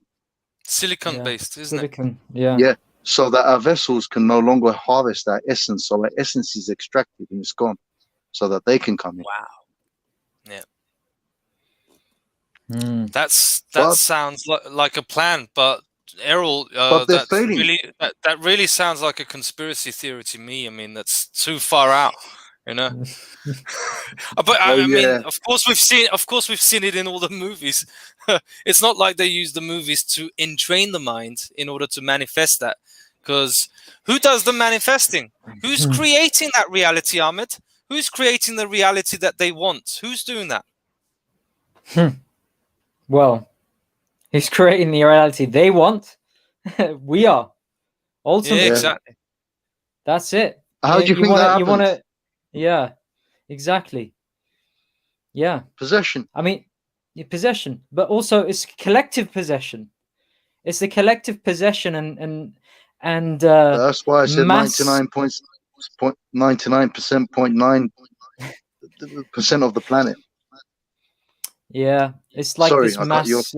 Silicon-based, isn't Silicon, it? Yeah, so that our vessels can no longer harvest our essence. So our essence is extracted and it's gone, so that they can come in. Wow. Yeah. That sounds like a plan, but Errol, but they're failing. That really sounds like a conspiracy theory to me. I mean, that's too far out, But I mean, of course we've seen it in all the movies. It's not like they use the movies to entrain the mind in order to manifest that. Because who does the manifesting? Who's creating that reality, Amed? Who's creating the reality that they want? Who's doing that? Well, who's creating the reality they want? We are. Ultimately. Yeah, exactly. That's it. How do you think that happens? You want to, yeah, exactly. Yeah. Possession. I mean, possession, but also it's collective possession. It's the collective possession and that's why I said 99.9% of the planet. Yeah, it's like this mass.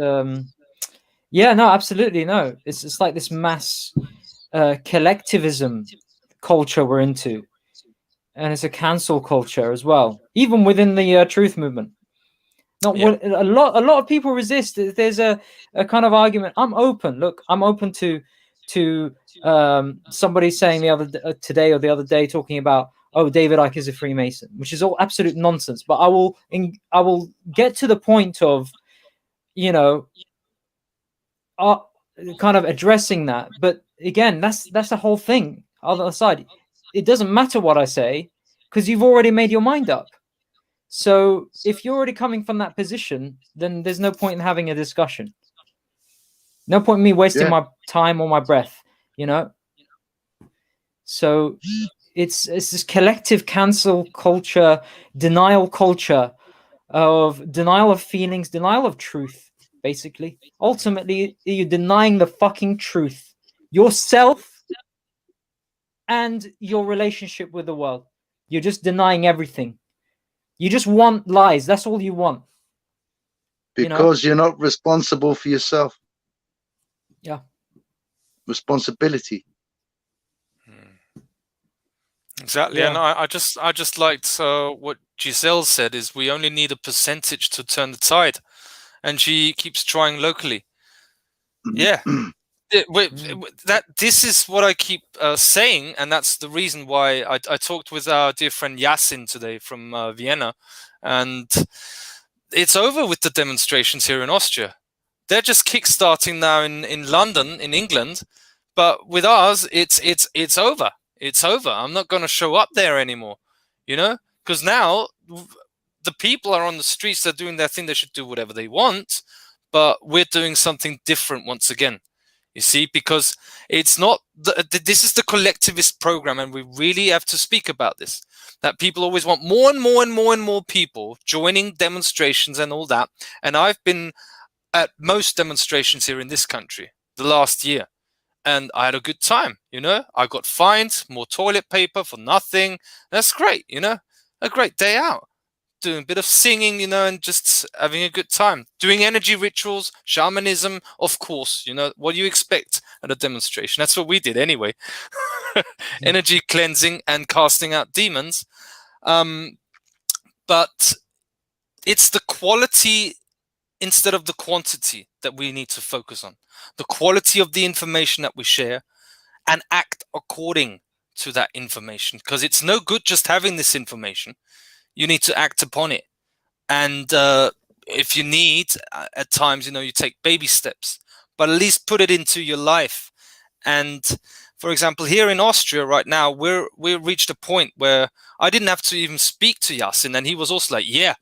Yeah, no, absolutely no. It's like this mass collectivism culture we're into, and it's a cancel culture as well, even within the truth movement. A lot of people resist. There's a kind of argument. I'm open. Look, I'm open to somebody saying today or the other day talking about, oh, David Icke is a Freemason, which is all absolute nonsense. But I will get to the point of, kind of addressing that. But again, that's the whole thing. On the other side, it doesn't matter what I say because you've already made your mind up. So if you're already coming from that position, then there's no point in having a discussion. No point in me wasting my time or my breath, So it's this collective cancel culture, denial culture of denial of feelings, denial of truth, basically. Ultimately, you're denying the fucking truth, yourself and your relationship with the world. You're just denying everything. You just want lies. That's all you want. Because you're not responsible for yourself. Yeah. Responsibility. Exactly, Yeah. and I just liked what Giselle said, is we only need a percentage to turn the tide, and she keeps trying locally. Yeah, this is what I keep saying, and that's the reason why I talked with our dear friend Yasin today from Vienna, and it's over with the demonstrations here in Austria. They're just kickstarting now in London, in England, but with ours, it's over. It's over. I'm not going to show up there anymore, because now the people are on the streets. They're doing their thing. They should do whatever they want, but we're doing something different once again. You see, because it's not this is the collectivist program, and we really have to speak about this. That people always want more and more and more and more people joining demonstrations and all that. And I've been at most demonstrations here in this country the last year, and I had a good time. I got fined more toilet paper for nothing. That's great. A great day out, doing a bit of singing, and just having a good time, doing energy rituals, shamanism, of course. What do you expect at a demonstration? That's what we did anyway. Energy cleansing and casting out demons. But it's the quality instead of the quantity that we need to focus on. The quality of the information that we share, and act according to that information, because it's no good just having this information. You need to act upon it. And if you need, at times, you take baby steps, but at least put it into your life. And for example, here in Austria right now, we're reached a point where I didn't have to even speak to Yasin, and he was also like, yeah,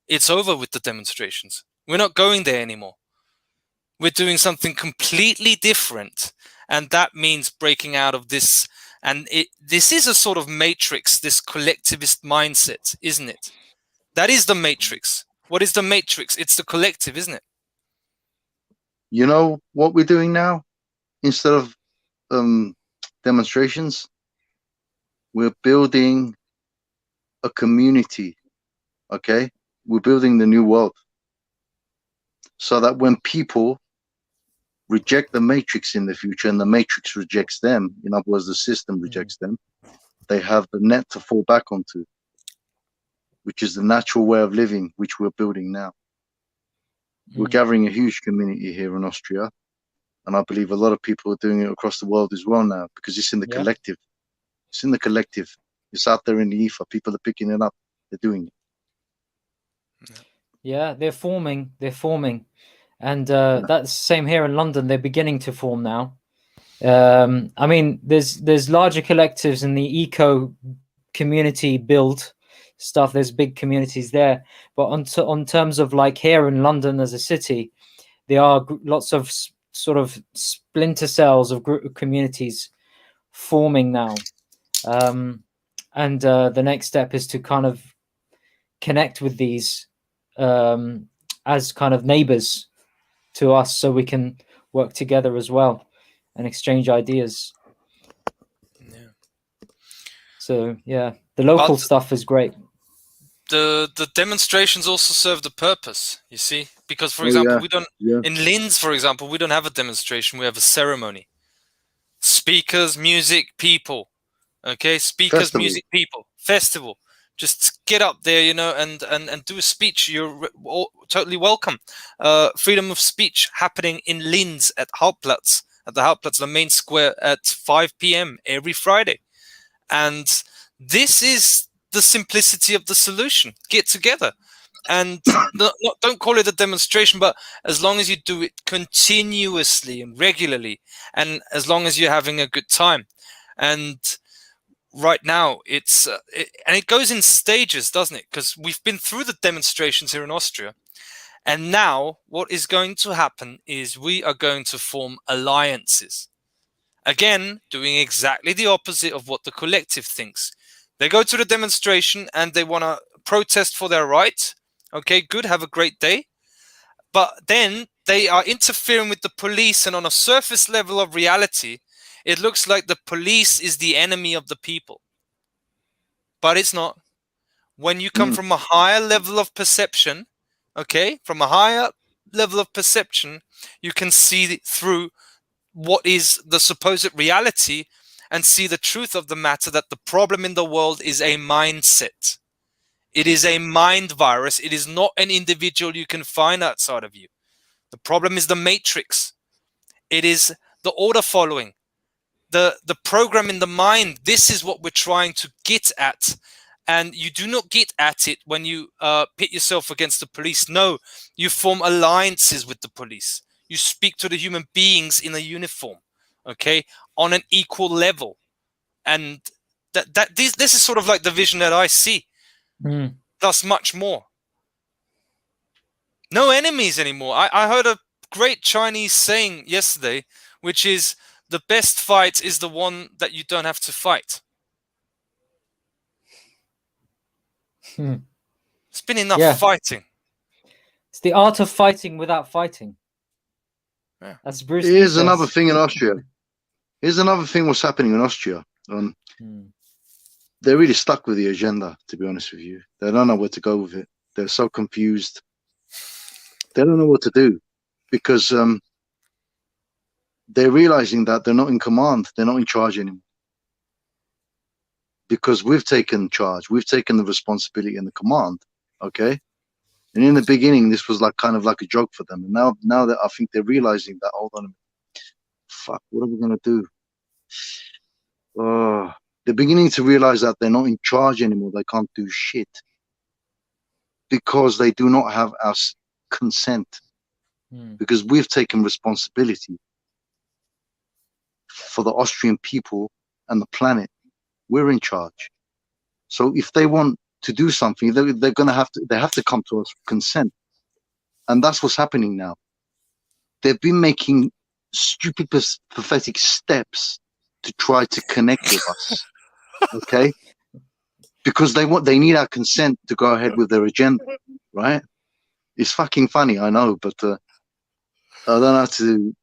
it's over with the demonstrations. We're not going there anymore. We're doing something completely different. And that means breaking out of this. And this is a sort of matrix, this collectivist mindset, isn't it? That is the matrix. What is the matrix? It's the collective, isn't it? You know what we're doing now? Instead of demonstrations, we're building a community. Okay? We're building the new world. So that when people reject the matrix in the future and the matrix rejects them, in other words, the system rejects them, they have the net to fall back onto, which is the natural way of living, which we're building now. We're gathering a huge community here in Austria, and I believe a lot of people are doing it across the world as well now, because it's in the collective. It's in the collective. It's out there in the ether. People are picking it up. They're doing it. Yeah, they're forming. And that's the same here in London. They're beginning to form now. I mean, there's larger collectives in the eco community build stuff. There's big communities there, but on terms of like here in London as a city, there are lots of sort of splinter cells of communities forming now. And the next step is to kind of connect with these as kind of neighbors to us, so we can work together as well and exchange ideas. So yeah, the local stuff is great. The demonstrations also serve the purpose, you see, because for example, we don't in Linz, for example, we don't have a demonstration. We have a ceremony. Speakers, music, people. Okay, speakers, music, people. Festival. Just get up there, and do a speech. You're totally welcome. Freedom of speech happening in Linz at Hauptplatz, the Hauptplatz, the main square, at 5 p.m. every Friday. And this is the simplicity of the solution. Get together. And don't call it a demonstration, but as long as you do it continuously and regularly, and as long as you're having a good time. And right now and it goes in stages, doesn't it? Because we've been through the demonstrations here in Austria, and now what is going to happen is we are going to form alliances. Again, doing exactly the opposite of what the collective thinks. They go to the demonstration and they want to protest for their right. Okay, good, have a great day. But then they are interfering with the police, and on a surface level of reality, it looks like the police is the enemy of the people. But it's not. When you come from a higher level of perception, okay, from a higher level of perception, you can see through what is the supposed reality and see the truth of the matter, that the problem in the world is a mindset. It is a mind virus. It is not an individual you can find outside of you. The problem is the matrix. It is the order following, the program in the mind. This is what we're trying to get at. And you do not get at it when you pit yourself against the police. No, you form alliances with the police. You speak to the human beings in a uniform, okay, on an equal level. And this is sort of like the vision that I see. Plus much more. No enemies anymore. I heard a great Chinese saying yesterday, which is, the best fight is the one that you don't have to fight. It's been enough fighting. It's the art of fighting without fighting. Yeah. That's Bruce. Here's another thing in Austria. Here's another thing what's happening in Austria. They're really stuck with the agenda, to be honest with you. They don't know where to go with it. They're so confused. They don't know what to do, because they're realizing that they're not in command. They're not in charge anymore. Because we've taken charge. We've taken the responsibility and the command. Okay? And in the beginning, this was like kind of like a joke for them. And now that I think they're realizing that, hold on a minute, fuck, what are we going to do? They're beginning to realize that they're not in charge anymore. They can't do shit because they do not have our consent, because we've taken responsibility for the Austrian people and the planet. We're in charge. So if they want to do something, they're going to have to come to us for consent. And that's what's happening now. They've been making stupid, pathetic steps to try to connect with us. Okay? Because they need our consent to go ahead with their agenda, right? It's fucking funny, I know, but I don't have to.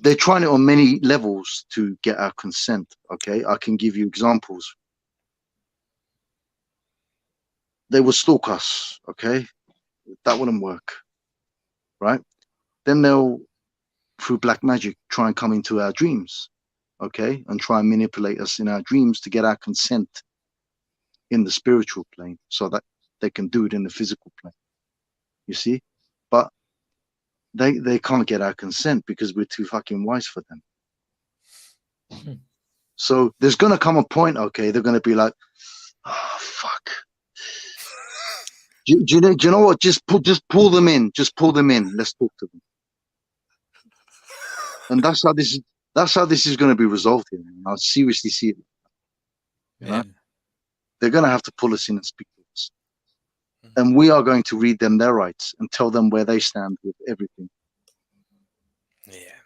They're trying it on many levels to get our consent. Okay, I can give you examples. They will stalk us. Okay, that wouldn't work, right? Then they'll, through black magic, try and come into our dreams. Okay, and try and manipulate us in our dreams to get our consent in the spiritual plane, so that they can do it in the physical plane. You see, but they can't get our consent because we're too fucking wise for them. So there's gonna come a point, okay, they're gonna be like, oh fuck. Do you know what? Just pull them in. Just pull them in. Let's talk to them. And that's how this is going to be resolved here. I seriously see it. You know? They're going to have to pull us in and speak to us, and we are going to read them their rights and tell them where they stand with everything. Yeah,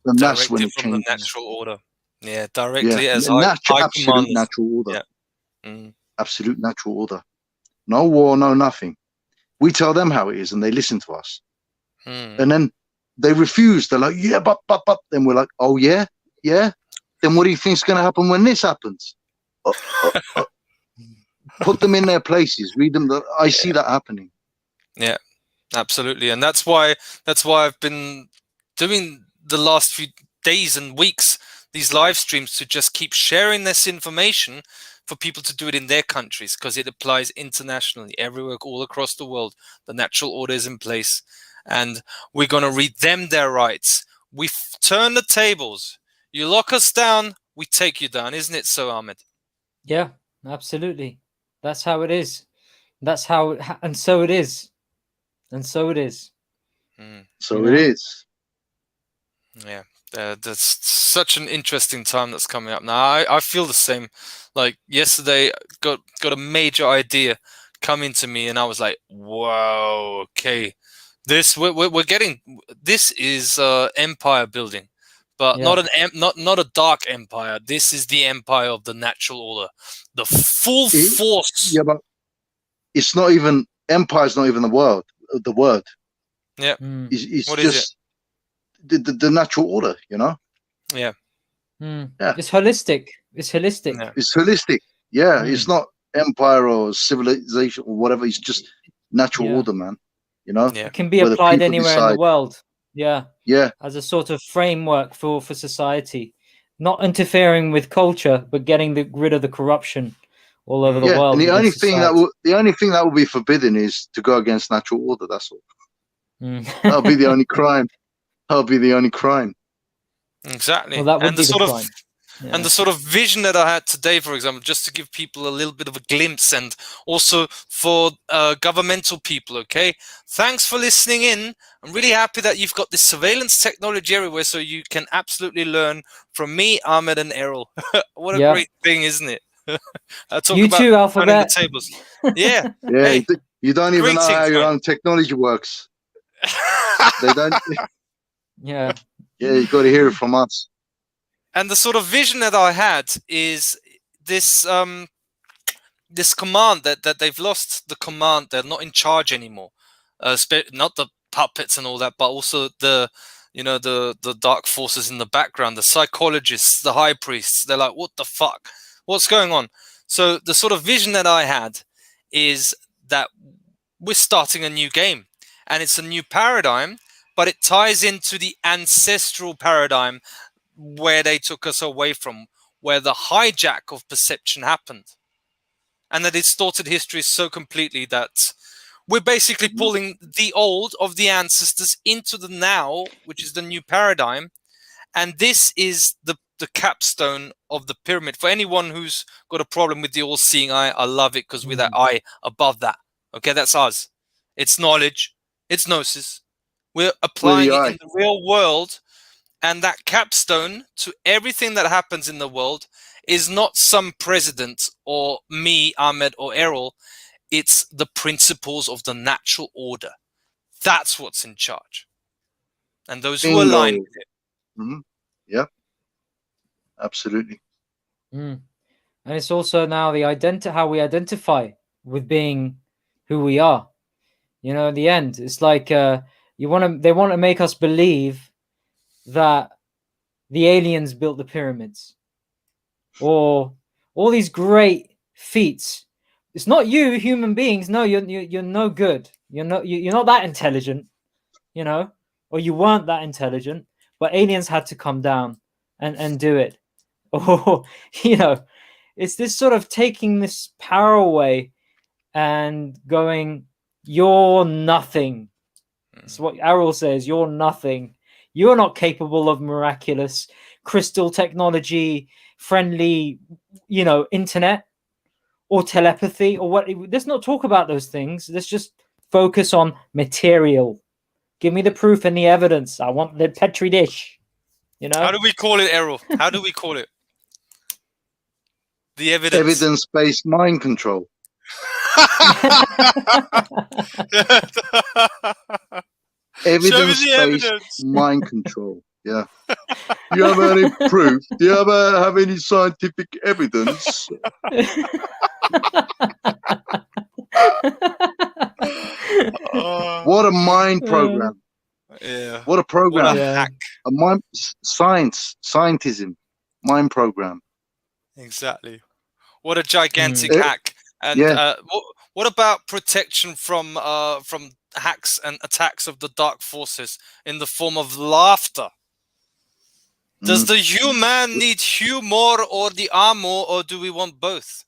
and that's when it from the changes. natural order. Yeah, directly as absolute natural order. Yeah. Absolute natural order. No war, no nothing. We tell them how it is, and they listen to us. And then they refuse. They're like, yeah, but. Then we're like, oh, yeah? Yeah? Then what do you think's going to happen when this happens? Put them in their places. Read them. I see that happening. Yeah, absolutely. And that's why I've been doing the last few days and weeks these live streams, to just keep sharing this information for people to do it in their countries, because it applies internationally, everywhere, all across the world. The natural order is in place, and we're going to read them their rights. We turn the tables. You lock us down, we take you down. Isn't it so, Amed? Yeah, absolutely. That's how it is. That's how, and so it is. And so it is. So it is. Yeah. That's such an interesting time that's coming up now. I feel the same. Like yesterday, got a major idea coming to me, and I was like, "Whoa, okay, we're getting. This is empire building. but not not a dark empire. This is the empire of the natural order, the full force. Yeah, but it's not even empire. Is not even the word. The word. Yeah, it's what just the natural order. You know. Yeah. Yeah. It's holistic. It's holistic. Yeah. It's holistic. Yeah, it's not empire or civilization or whatever. It's just natural order, man. You know. Yeah. It can be applied anywhere in the world. Yeah. Yeah. As a sort of framework for society, not interfering with culture, but getting rid of the corruption all over the world. And the only thing that will be forbidden is to go against natural order. That's all. That'll be the only crime. That'll be the only crime. Exactly. Well, that would be the crime. And the sort of vision that I had today, for example, just to give people a little bit of a glimpse, and also for governmental people, okay? Thanks for listening in. I'm really happy that you've got this surveillance technology everywhere, so you can absolutely learn from me, Ahmed, and Errol. What a great thing, isn't it? I talk you about too, Alphabet. the tables. Yeah. Yeah, hey, you don't even know how your own technology works. They don't. Yeah. Yeah, you got to hear it from us. And the sort of vision that I had is this this command that they've lost the command. They're not in charge anymore. Not the puppets and all that, but also the the dark forces in the background, the psychologists, the high priests. They're like, what the fuck? What's going on? So the sort of vision that I had is that we're starting a new game, and it's a new paradigm, but it ties into the ancestral paradigm where they took us away from, where the hijack of perception happened, and that distorted history so completely that we're basically pulling the old of the ancestors into the now, which is the new paradigm. And this is the capstone of the pyramid. For anyone who's got a problem with the all-seeing eye, I love it, because with that eye above that, okay, that's us. It's knowledge, it's gnosis. We're applying it in the real world. And that capstone to everything that happens in the world is not some president or me, Ahmed, or Errol. It's the principles of the natural order. That's what's in charge. And those who align with it. Yeah, absolutely. And it's also now how we identify with being who we are. You know, in the end, it's like they want to make us believe that the aliens built the pyramids, or all these great feats. It's not you, human beings. No, you're no good. You're not that intelligent, you know, or you weren't that intelligent. But aliens had to come down and do it. Or it's this sort of taking this power away and going, you're nothing. It's what Errol says. You're nothing. You're not capable of miraculous crystal technology, friendly, internet or telepathy or what. Let's not talk about those things. Let's just focus on material. Give me the proof and the evidence. I want the petri dish. How do we call it, Errol? How do we call it? The evidence. Evidence-based mind control. Evidence-based mind control. Yeah. Do you have any proof? Do you ever have any scientific evidence? What a mind program. Yeah. What a program. What a hack. A mind scientism, mind program. Exactly. What a gigantic hack. And what about protection from hacks and attacks of the dark forces in the form of laughter? Does the human need humor or the armor, or do we want both?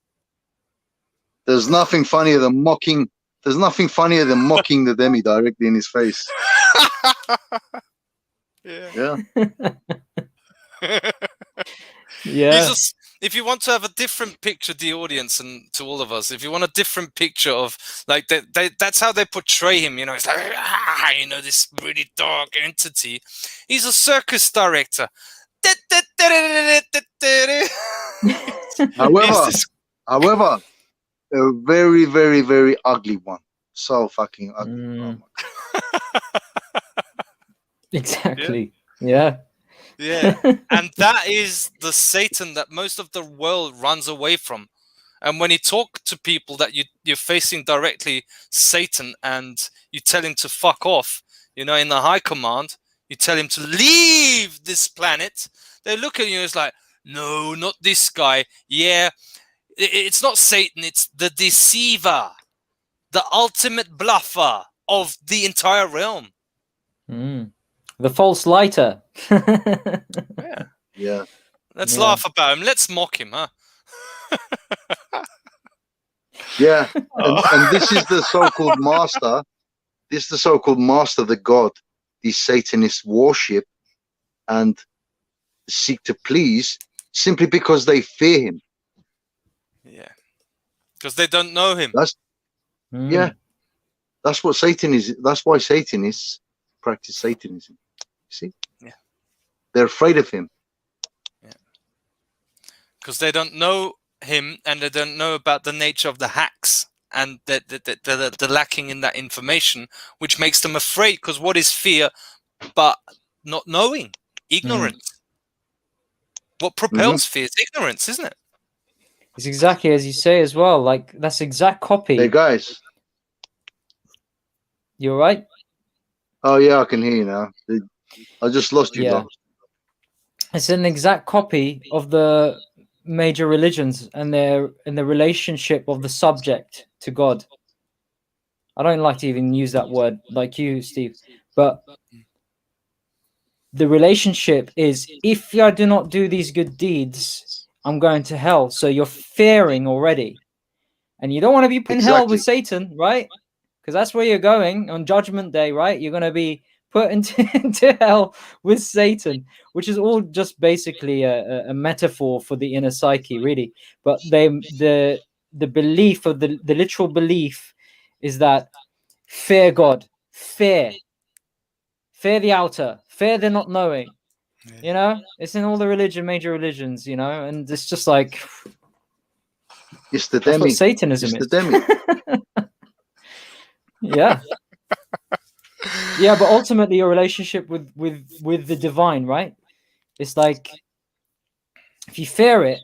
There's nothing funnier than mocking. There's nothing funnier than mocking the demi directly in his face. Yeah. Yeah. If you want to have a different picture, the audience and to all of us, if you want a different picture of, like, that's how they portray him. It's like, this really dark entity. He's a circus director. However, a very, very, very ugly one. So fucking ugly. Oh my God. Exactly. Yeah. Yeah. And that is the Satan that most of the world runs away from. And when you talk to people that you're facing directly Satan and you tell him to fuck off, in the high command, you tell him to leave this planet, they look at you as like, no, not this guy. Yeah, it's not Satan, it's the deceiver, the ultimate bluffer of the entire realm. The false lighter. Yeah. Yeah. Let's laugh about him. Let's mock him, huh? Yeah. And this is the so-called master. This is the so-called master, the God these Satanists worship and seek to please simply because they fear him. Yeah. Because they don't know him. Yeah. That's what Satan is. That's why Satanists practice Satanism. You see? Yeah. They're afraid of him. Yeah. Because they don't know him and they don't know about the nature of the hacks and the lacking in that information, which makes them afraid. Because what is fear but not knowing? Ignorance. What propels fear is ignorance, isn't it? It's exactly as you say as well. Like, that's exact copy. Hey, guys. You all right? Oh, yeah, I can hear you now. I just lost you, bro. It's an exact copy of the major religions and the relationship of the subject to God. I don't like to even use that word like you, Steve, but the relationship is, if I do not do these good deeds, I'm going to hell. So you're fearing already. And you don't want to be put in hell with Satan, right? Because that's where you're going on Judgment Day, right? You're going to be put into hell with Satan, which is all just basically a metaphor for the inner psyche, really. But the belief of the literal belief is that fear God, fear the outer, fear the not knowing. It's in all the major religions, and it's just like, it's the that's demi. what Satanism it's is. the demi. Yeah. Yeah, but ultimately your relationship with the divine, right? It's like, if you fear it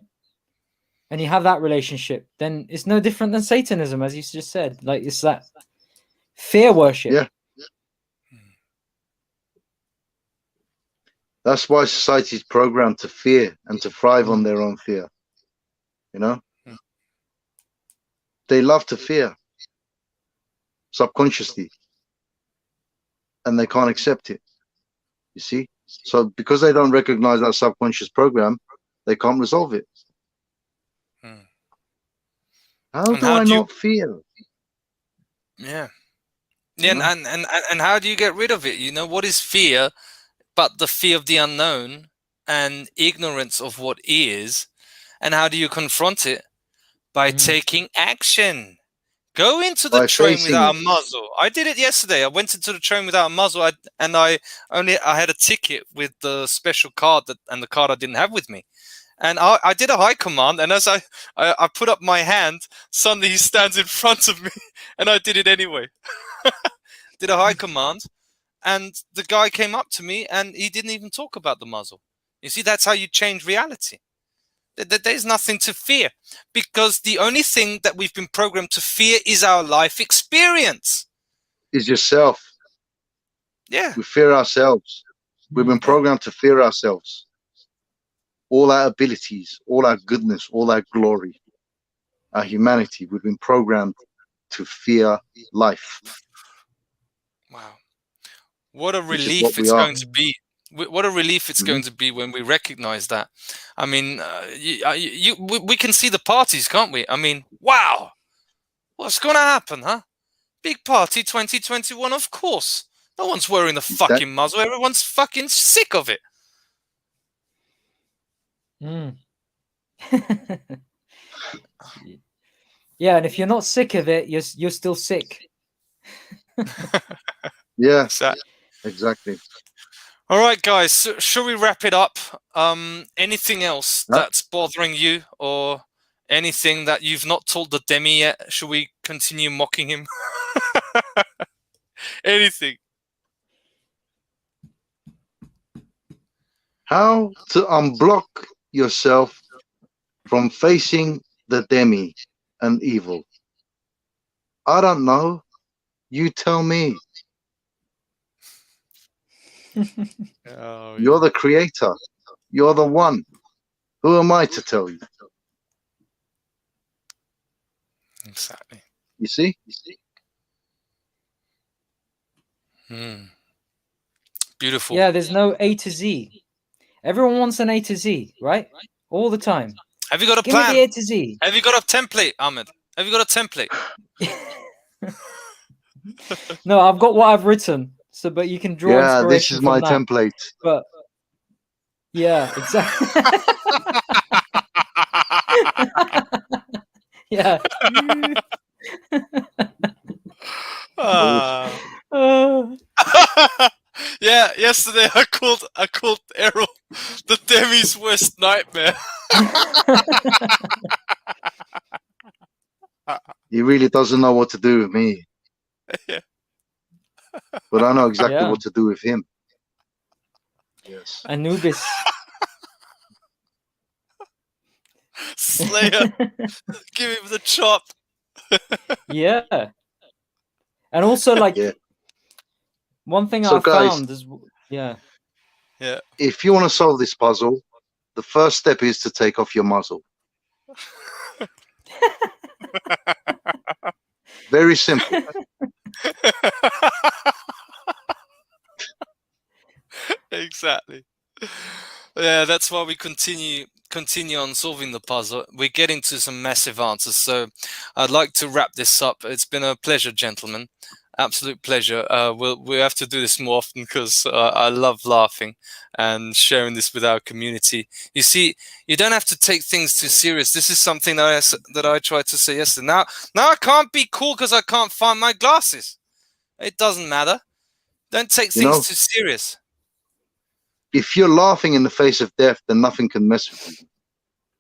and you have that relationship, then it's no different than Satanism, as you just said. Like, it's that fear worship. Yeah. That's why society is programmed to fear and to thrive on their own fear. They love to fear subconsciously, and they can't accept it. You see? So because they don't recognize that subconscious program, they can't resolve it. How do I not fear? Yeah. Yeah, and how do you get rid of it? What is fear but the fear of the unknown and ignorance of what is? And how do you confront it? By taking action. Go into the train without a muzzle. I did it yesterday. I went into the train without a muzzle, I had a ticket with the special card and the card I didn't have with me. And I did a high command, and as I put up my hand, suddenly he stands in front of me, and I did it anyway. Did a high command, and the guy came up to me, and he didn't even talk about the muzzle. You see, that's how you change reality. There's nothing to fear, because the only thing that we've been programmed to fear is our life experience. Is yourself. Yeah. We fear ourselves. We've been programmed to fear ourselves. All our abilities, all our goodness, all our glory, our humanity, we've been programmed to fear life. Wow. What a relief it's going to be. What a relief it's going to be when we recognize that. I mean, we can see the parties, can't we? I mean, wow. What's going to happen, huh? Big party 2021, of course. No one's wearing the fucking muzzle. Everyone's fucking sick of it. Yeah, and if you're not sick of it, you're still sick. Yeah, exactly. All right, guys. So shall we wrap it up? Anything else that's bothering you, or anything that you've not told the demi yet? Should we continue mocking him? Anything? How to unblock yourself from facing the demi and evil? I don't know. You tell me. Oh, You're the creator. You're the one. Who am I to tell you? exactly. You see? Beautiful. Yeah, there's no A to Z. Everyone wants an A to Z, right? All the time. Have you got a Give me plan? the A to Z. Have you got a template, Ahmed? Have you got a template? No, I've got what I've written. So, but you can draw Yeah, this inspiration is my from that. template. But yeah, exactly. Yeah. Ah. Uh, Yeah, yesterday I called Errol the Demi's worst nightmare. He really doesn't know what to do with me. Yeah. But I know exactly Yeah. what to do with him. Yes. Anubis. Slayer, give him the chop. Yeah. And also, like, Yeah. one thing So I guys, found is, yeah. Yeah. if you want to solve this puzzle, the first step is to take off your muzzle. Very simple. Exactly. Yeah, that's why we continue on solving the puzzle. We get into some massive answers. So I'd like to wrap this up. It's been a pleasure, gentlemen. Absolute pleasure. We have to do this more often because I love laughing and sharing this with our community. You see, you don't have to take things too serious. This is something that I tried to say yesterday. Now I can't be cool because I can't find my glasses. It doesn't matter. Don't take You things know, too serious. if you're laughing in the face of death, then nothing can mess with you.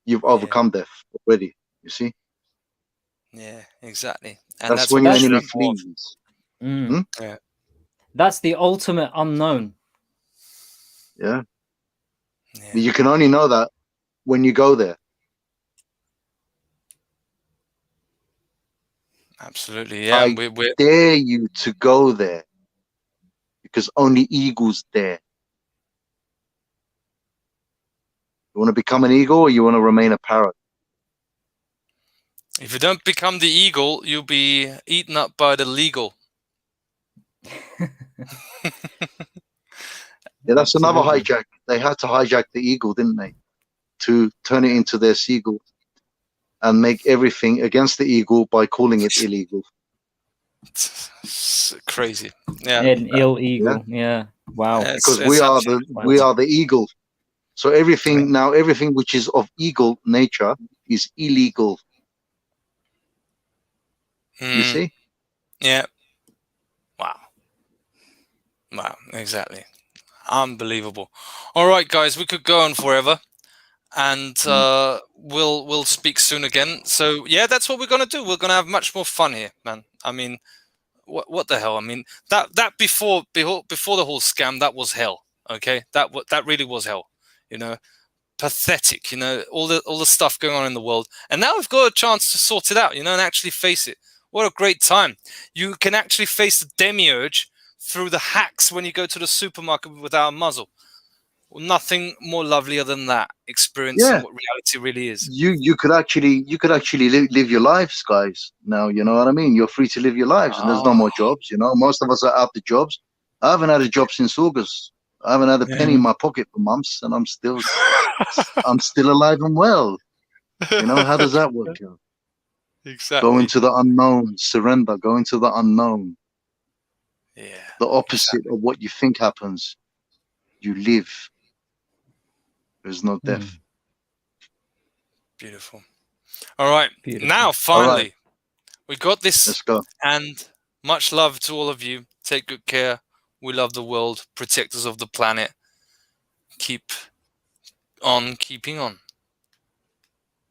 You've overcome death already. You see? Yeah, exactly. And That's that's when what your we should enemy have more of. flees. Mm. Yeah. That's the ultimate unknown. Yeah. Yeah. But you can only know that when you go there. Absolutely. Yeah. I We're dare you to go there because only eagles dare. You want to become an eagle or you want to remain a parrot? if you don't become the eagle, you'll be eaten up by the legal. Yeah, that's another Absolutely. hijack. They had to hijack the eagle, didn't they? To turn it into their seagull and make everything against the eagle by calling it illegal. It's crazy. Yeah. An ill Yeah, eagle. Yeah. Wow. because It's we are the eagle. So everything Yeah. now, everything which is of eagle nature is illegal. You see? Yeah. Wow. Wow. Exactly. Unbelievable. All right, guys, we could go on forever, and we'll speak soon again. So yeah, that's what we're gonna do. We're gonna have much more fun here, man. I mean, what the hell? I mean, that before the whole scam, that was hell. Okay, that really was hell. You know, pathetic. You know, all the stuff going on in the world, and now we've got a chance to sort it out. You know, and actually face it. What a great time! You can actually face the demiurge through the hacks when you go to the supermarket without a muzzle. Well, nothing more lovelier than that. Experiencing Yeah. what reality really is. You could actually live your lives, guys. Now you know what I mean. You're free to live your lives, and there's no Oh, more jobs. You know, most of us are out of jobs. I haven't had a job since August. I haven't had a penny in my pocket for months, and I'm still alive and well. You know, how does that work out? Go exactly. into the unknown, surrender. Go into the unknown. Yeah. The opposite of what you think happens. You live. There's no death. Beautiful. All right. Beautiful. Now, finally, we got this. Let's go. And much love to all of you. Take good care. We love the world. Protectors of the planet. Keep on keeping on.